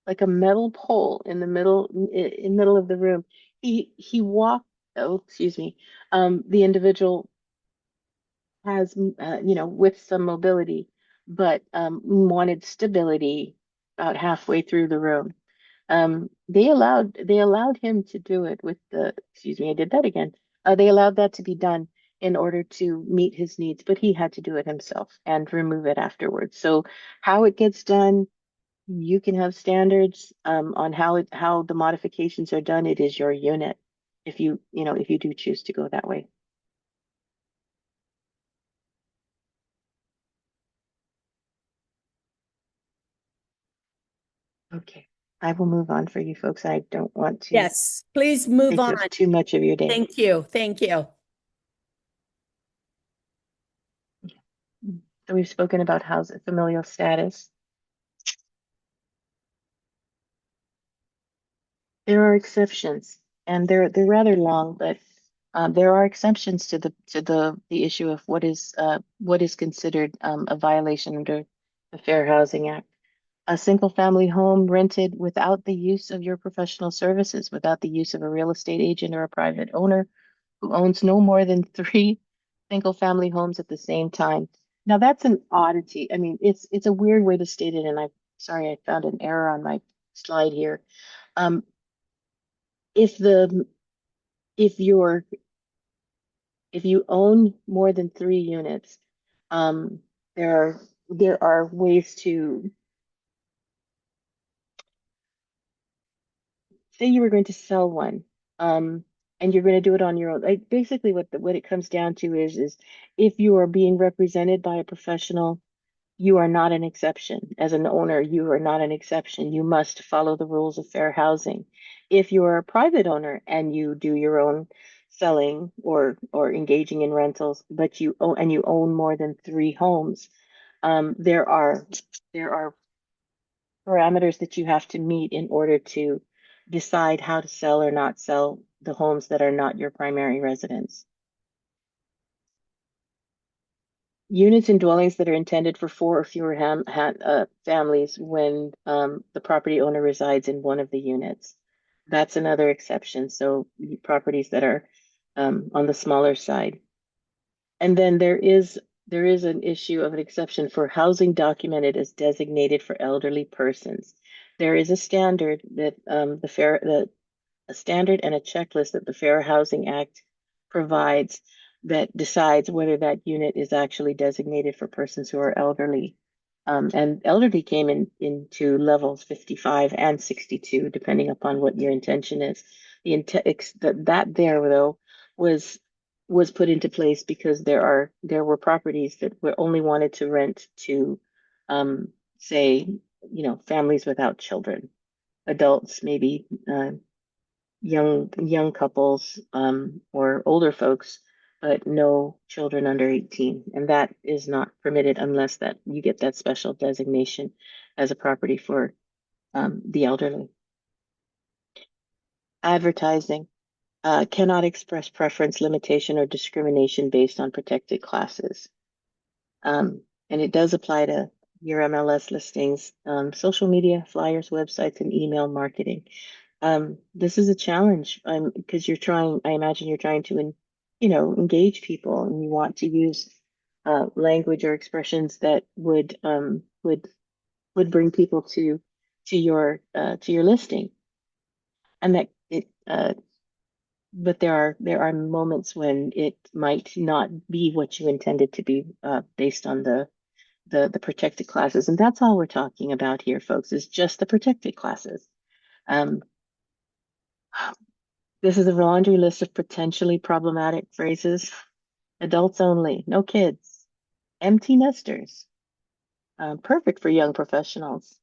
[SPEAKER 16] like a metal pole in the middle of the room. He walked. Oh, excuse me. The individual has, with some mobility, but wanted stability about halfway through the room. They allowed him to do it with the, excuse me, I did that again. They allowed that to be done in order to meet his needs, but he had to do it himself and remove it afterwards. So how it gets done, you can have standards on how the modifications are done. It is your unit if you do choose to go that way. Okay, I will move on for you folks. I don't want to
[SPEAKER 1] Yes, please move
[SPEAKER 16] take
[SPEAKER 1] on.
[SPEAKER 16] up too much of your day.
[SPEAKER 1] Thank you. Thank you.
[SPEAKER 16] So we've spoken about familial status. There are exceptions, and they're rather long, but there are exceptions to the issue of what is considered a violation under the Fair Housing Act. A single family home rented without the use of your professional services, without the use of a real estate agent or a private owner who owns no more than 3 single family homes at the same time. Now that's an oddity. I mean, it's a weird way to state it, and I'm sorry, I found an error on my slide here. Um, if the if you're if you own more than 3 units, um, there are ways to say you were going to sell one, and you're going to do it on your own. Like basically, what it comes down to is if you are being represented by a professional, you are not an exception. As an owner, you are not an exception. You must follow the rules of fair housing. If you are a private owner and you do your own selling or engaging in rentals, but you own more than 3 homes, there are parameters that you have to meet in order to decide how to sell or not sell the homes that are not your primary residence. Units and dwellings that are intended for 4 or fewer families when the property owner resides in one of the units. That's another exception. So properties that are on the smaller side. And then there is an issue of an exception for housing documented as designated for elderly persons. There is a standard that a standard and a checklist that the Fair Housing Act provides that decides whether that unit is actually designated for persons who are elderly. And elderly came into levels 55 and 62, depending upon what your intention is. That there though was put into place because there were properties that were only wanted to rent to say, families without children, adults, maybe young couples or older folks, but no children under 18. And that is not permitted unless that you get that special designation as a property for the elderly. Advertising cannot express preference, limitation, or discrimination based on protected classes. And it does apply to your MLS listings, social media, flyers, websites, and email marketing. This is a challenge because I imagine you're trying to, engage people, and you want to use language or expressions that would bring people to your listing, and that it. But there are moments when it might not be what you intended to be based on the protected classes, and that's all we're talking about here, folks. Is just the protected classes. Um, This is a laundry list of potentially problematic phrases. Adults only, no kids, empty nesters, perfect for young professionals.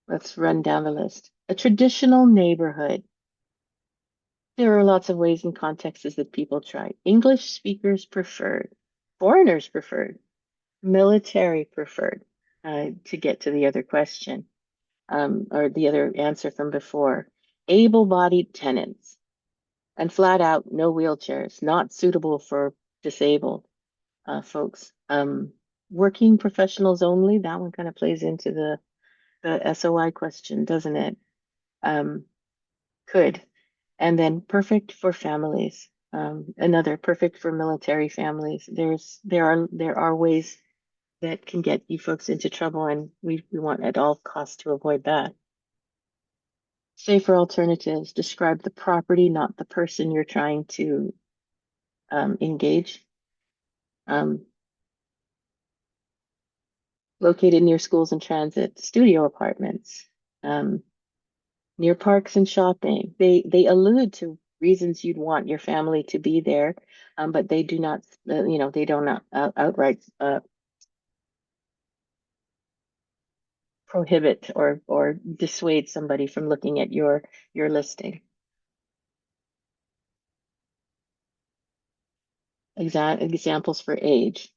[SPEAKER 16] Let's run down the list. A traditional neighborhood. There are lots of ways and contexts that people try. English speakers preferred, foreigners preferred, military preferred, to get to the other question, or the other answer from before. Able-bodied tenants. And flat out, no wheelchairs, not suitable for disabled folks. Working professionals only, that one kind of plays into the SOI question, doesn't it? Could. And then perfect for families. Another perfect for military families. There are ways that can get you folks into trouble, and we want at all costs to avoid that. Safer alternatives. Describe the property, not the person you're trying to engage. Located near schools and transit, studio apartments, near parks and shopping. They allude to reasons you'd want your family to be there, but they do not, they don't outright prohibit or dissuade somebody from looking at your listing. Examples for age.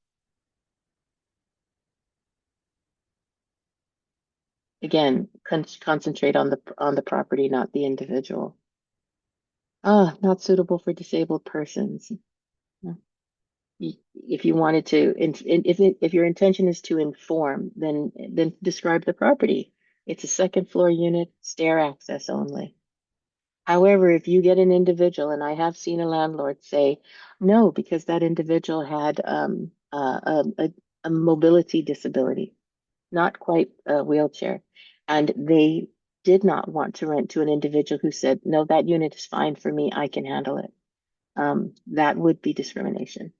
[SPEAKER 16] Again, concentrate on the property, not the individual. Not suitable for disabled persons. If you wanted to, if your intention is to inform, then describe the property. It's a second floor unit, stair access only. However, if you get an individual, and I have seen a landlord say no because that individual had a mobility disability, not quite a wheelchair, and they did not want to rent to an individual who said, no, that unit is fine for me, I can handle it. That would be discrimination.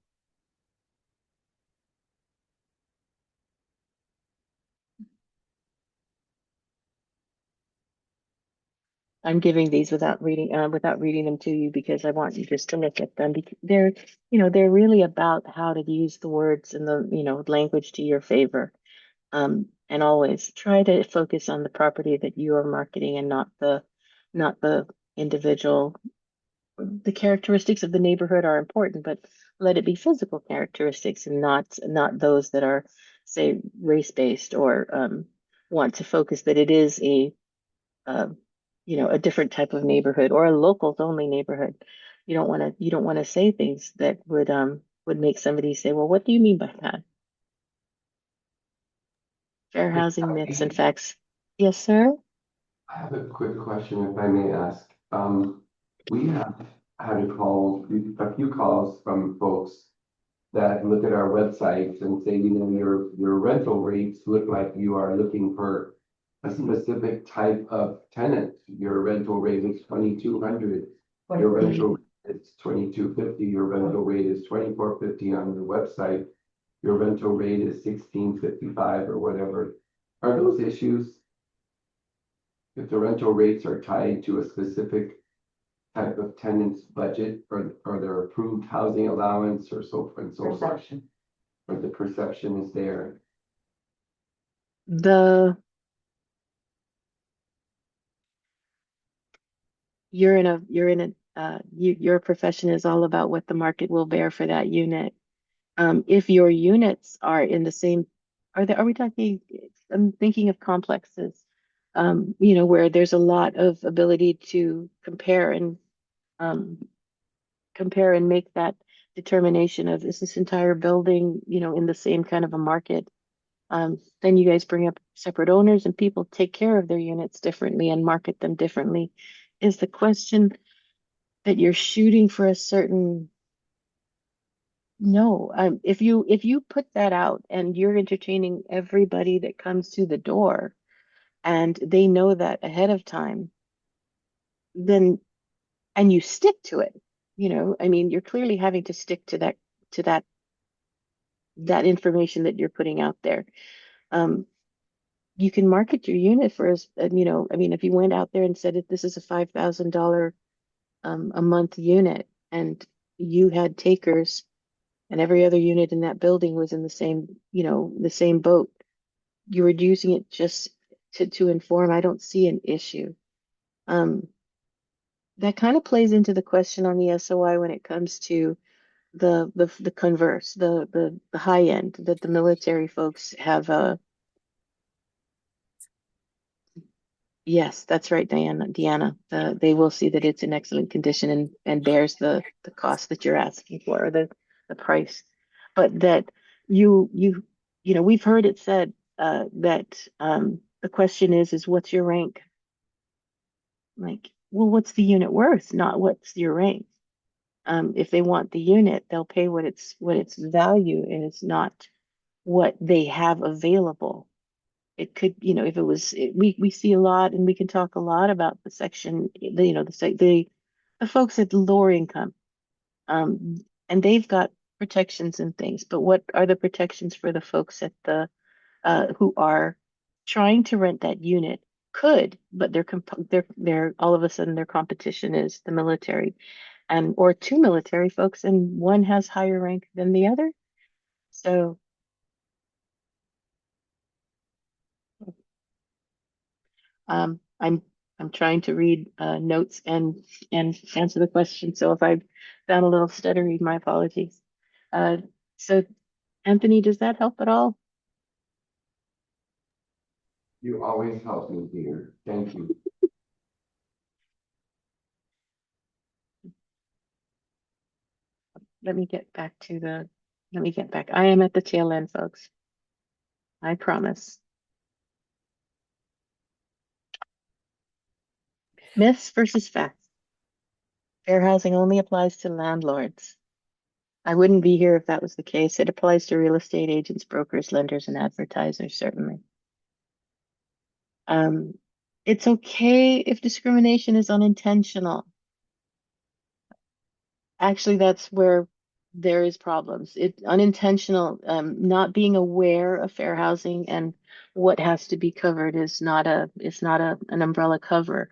[SPEAKER 16] I'm giving these without reading them to you because I want you just to look at them. Because they're really about how to use the words and the language to your favor. And always try to focus on the property that you are marketing and not the individual. The characteristics of the neighborhood are important, but let it be physical characteristics and not those that are, say, race-based or want to focus that it is a different type of neighborhood or a locals only neighborhood. You don't want to say things that would make somebody say, well, what do you mean by that? Fair housing myths and facts. Yes, sir.
[SPEAKER 10] I have a quick question, if I may ask. We have had a few calls from folks that look at our websites and say, your rental rates look like you are looking for a specific type of tenant. Your rental rate is 2,200. Your rental rate is 2,250. Your rental rate is 2,450 on the website. Your rental rate is 1,655 or whatever. Are those issues? If the rental rates are tied to a specific type of tenant's budget or their approved housing allowance or so forth and so forth, or the perception is there.
[SPEAKER 16] Your profession is all about what the market will bear for that unit. If your units are in the same, are we talking, I'm thinking of complexes, where there's a lot of ability to compare and make that determination of, is this entire building, in the same kind of a market? Then you guys bring up separate owners and people take care of their units differently and market them differently. Is the question that you're shooting for a certain? No, if you put that out and you're entertaining everybody that comes to the door and they know that ahead of time, then, and you stick to it, you're clearly having to stick to that information that you're putting out there. You can market your unit for, if you went out there and said that this is a $5,000 a month unit and you had takers and every other unit in that building was in the same boat, you were using it just to inform, I don't see an issue. That kind of plays into the question on the SOI when it comes to the converse, the high end that the military folks have. Yes, that's right, Deanna. They will see that it's in excellent condition and bears the cost that you're asking for, or the price. But that we've heard it said that the question is what's your rank? Like, well, what's the unit worth, not what's your rank. If they want the unit, they'll pay what its value is, not what they have available. It could, if it was, we see a lot, and we can talk a lot about the section, the folks at lower income, and they've got protections and things. But what are the protections for the folks at the who are trying to rent that unit? But they're all of a sudden their competition is the military, and or two military folks, and one has higher rank than the other. So I'm trying to read notes and answer the question. So if I sound a little stuttery, my apologies. So Anthony, does that help at all?
[SPEAKER 10] You always help me, dear. Thank you.
[SPEAKER 16] Let me get back. I am at the tail end, folks. I promise. Myths versus facts. Fair housing only applies to landlords. I wouldn't be here if that was the case. It applies to real estate agents, brokers, lenders, and advertisers, certainly. It's okay if discrimination is unintentional. Actually, that's where there is problems. Unintentional, not being aware of fair housing and what has to be covered is not an umbrella cover.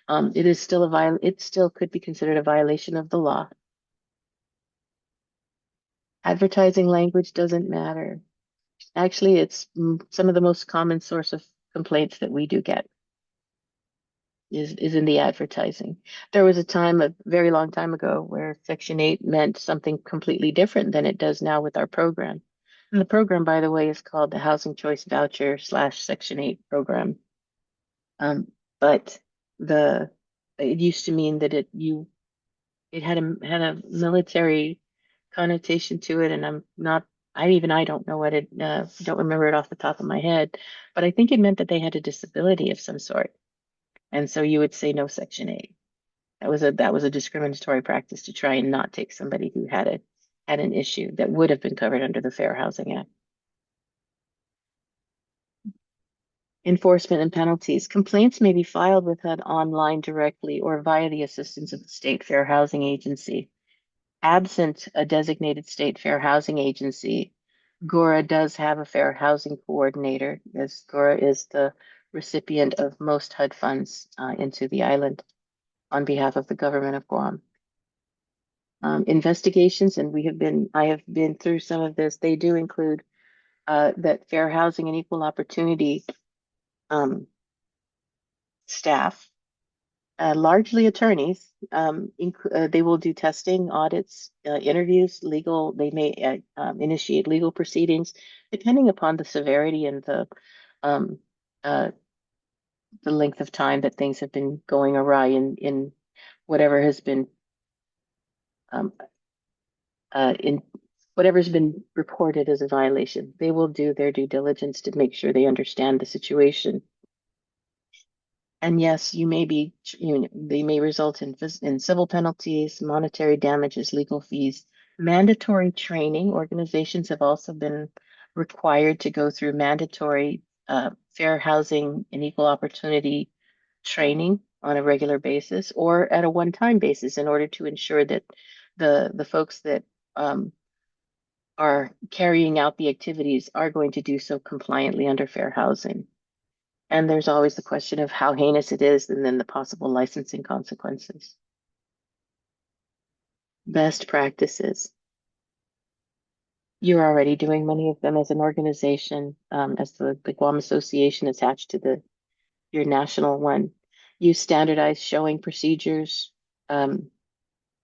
[SPEAKER 16] It is still it still could be considered a violation of the law. Advertising language doesn't matter. Actually, it's some of the most common source of complaints that we do get is in the advertising. There was a time, a very long time ago, where Section 8 meant something completely different than it does now with our program. And the program, by the way, is called the Housing Choice Voucher / Section 8 program. But it used to mean that it had a military connotation to it, and I don't know what don't remember it off the top of my head, but I think it meant that they had a disability of some sort. And so you would say no Section 8. That was a discriminatory practice to try and not take somebody who had an issue that would have been covered under the Fair Housing Act. Enforcement and penalties. Complaints may be filed with HUD online directly or via the assistance of the State Fair Housing Agency. Absent a designated State Fair Housing Agency, Ghura does have a fair housing coordinator, as Ghura is the recipient of most HUD funds into the island on behalf of the government of Guam. Investigations, and I have been through some of this, they do include that fair housing and equal opportunity staff, largely attorneys, they will do testing, audits, interviews, they may initiate legal proceedings, depending upon the severity and the length of time that things have been going awry in whatever has been in whatever's been reported as a violation. They will do their due diligence to make sure they understand the situation. And yes, they may result in civil penalties, monetary damages, legal fees, mandatory training. Organizations have also been required to go through mandatory fair housing and equal opportunity training on a regular basis or at a one-time basis in order to ensure that the folks that are carrying out the activities are going to do so compliantly under fair housing. And there's always the question of how heinous it is and then the possible licensing consequences. Best practices. You're already doing many of them as an organization, as the Guam Association attached to your national one. Use standardized showing procedures.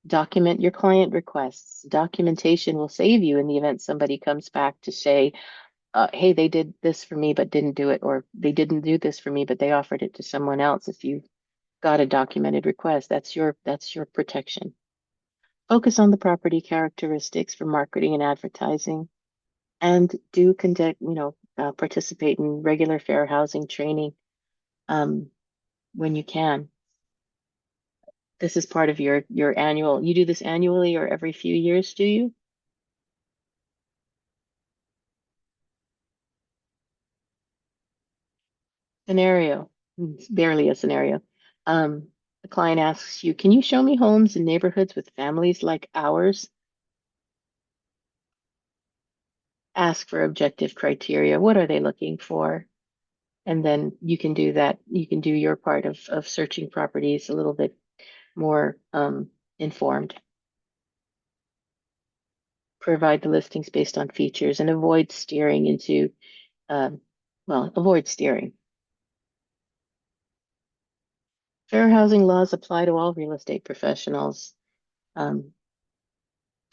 [SPEAKER 16] Document your client requests. Documentation will save you in the event somebody comes back to say, hey, they did this for me but didn't do it, or they didn't do this for me but they offered it to someone else. If you got a documented request, that's your protection. Focus on the property characteristics for marketing and advertising, and do conduct, participate in regular fair housing training when you can. This is part of your annual. You do this annually or every few years, do you? Scenario. It's barely a scenario. The client asks you, can you show me homes in neighborhoods with families like ours? Ask for objective criteria. What are they looking for? And then you can do that. You can do your part of searching properties a little bit more informed. Provide the listings based on features and avoid steering into, avoid steering. Fair housing laws apply to all real estate professionals.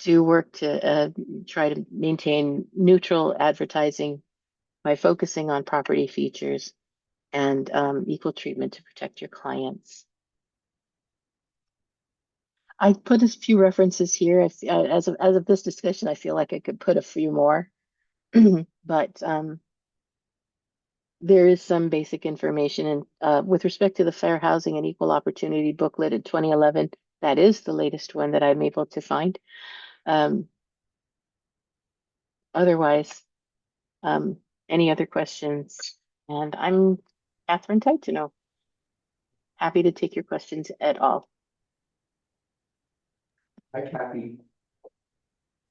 [SPEAKER 16] Do work to try to maintain neutral advertising by focusing on property features and equal treatment to protect your clients. I put a few references here. As of this discussion, I feel like I could put a few more, but there is some basic information. And with respect to the Fair Housing and Equal Opportunity booklet in 2011, that is the latest one that I'm able to find. Otherwise, any other questions? And I'm Catherine Taitano. Happy to take your questions at all.
[SPEAKER 10] Hi, Kathy.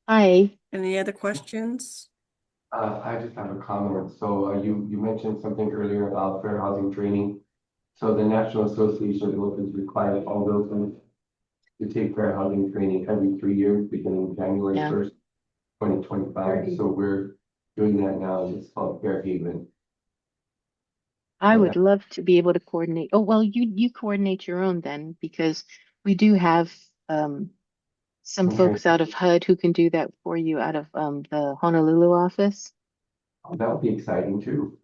[SPEAKER 16] Hi.
[SPEAKER 2] Any other questions?
[SPEAKER 10] I just have a comment. So you mentioned something earlier about fair housing training. So the National Association of Realtors requires all realtors to take fair housing training every 3 years, beginning January 1st, 2025. So we're doing that now. It's called Fair Haven.
[SPEAKER 16] I would love to be able to coordinate. Oh, well, you coordinate your own then, because we do have some folks out of HUD who can do that for you out of the Honolulu office.
[SPEAKER 10] Oh, that would be exciting too.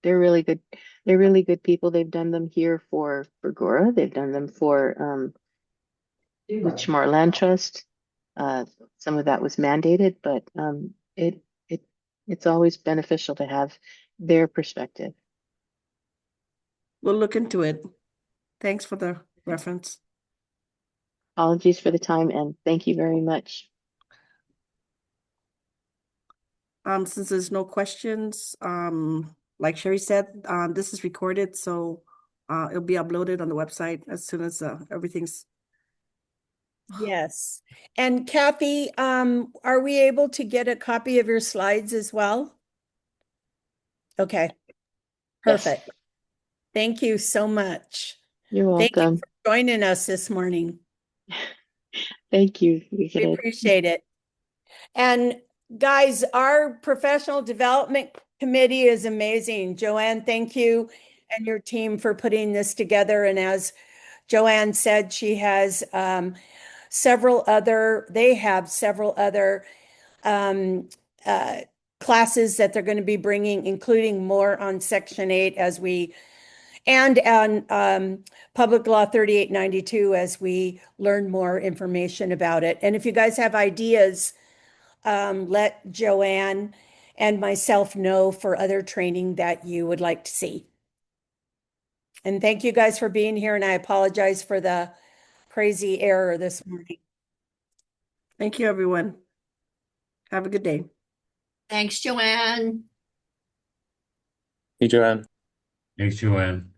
[SPEAKER 16] They're really good. They're really good people. They've done them here for Ghura. They've done them for the Chamar Land Trust. Some of that was mandated, but it's always beneficial to have their perspective.
[SPEAKER 2] We'll look into it. Thanks for the reference.
[SPEAKER 16] Apologies for the time, and thank you very much.
[SPEAKER 2] Since there's no questions, like Sherry said, this is recorded, so it'll be uploaded on the website as soon as everything's.
[SPEAKER 1] Yes. And Kathy, are we able to get a copy of your slides as well? Okay. Perfect. Thank you so much.
[SPEAKER 16] You're welcome.
[SPEAKER 1] Thank you for joining us this morning.
[SPEAKER 16] Thank you.
[SPEAKER 1] We appreciate it. And guys, our professional development committee is amazing. Joanne, thank you and your team for putting this together. And as Joanne said, she has several other classes that they're going to be bringing, including more on Section 8 and on Public Law 3892 as we learn more information about it. And if you guys have ideas, let Joanne and myself know for other training that you would like to see. And thank you guys for being here, and I apologize for the crazy error this morning.
[SPEAKER 2] Thank you, everyone. Have a good day.
[SPEAKER 7] Thanks, Joanne.
[SPEAKER 8] Hey, Joanne.
[SPEAKER 4] Thanks, Joanne.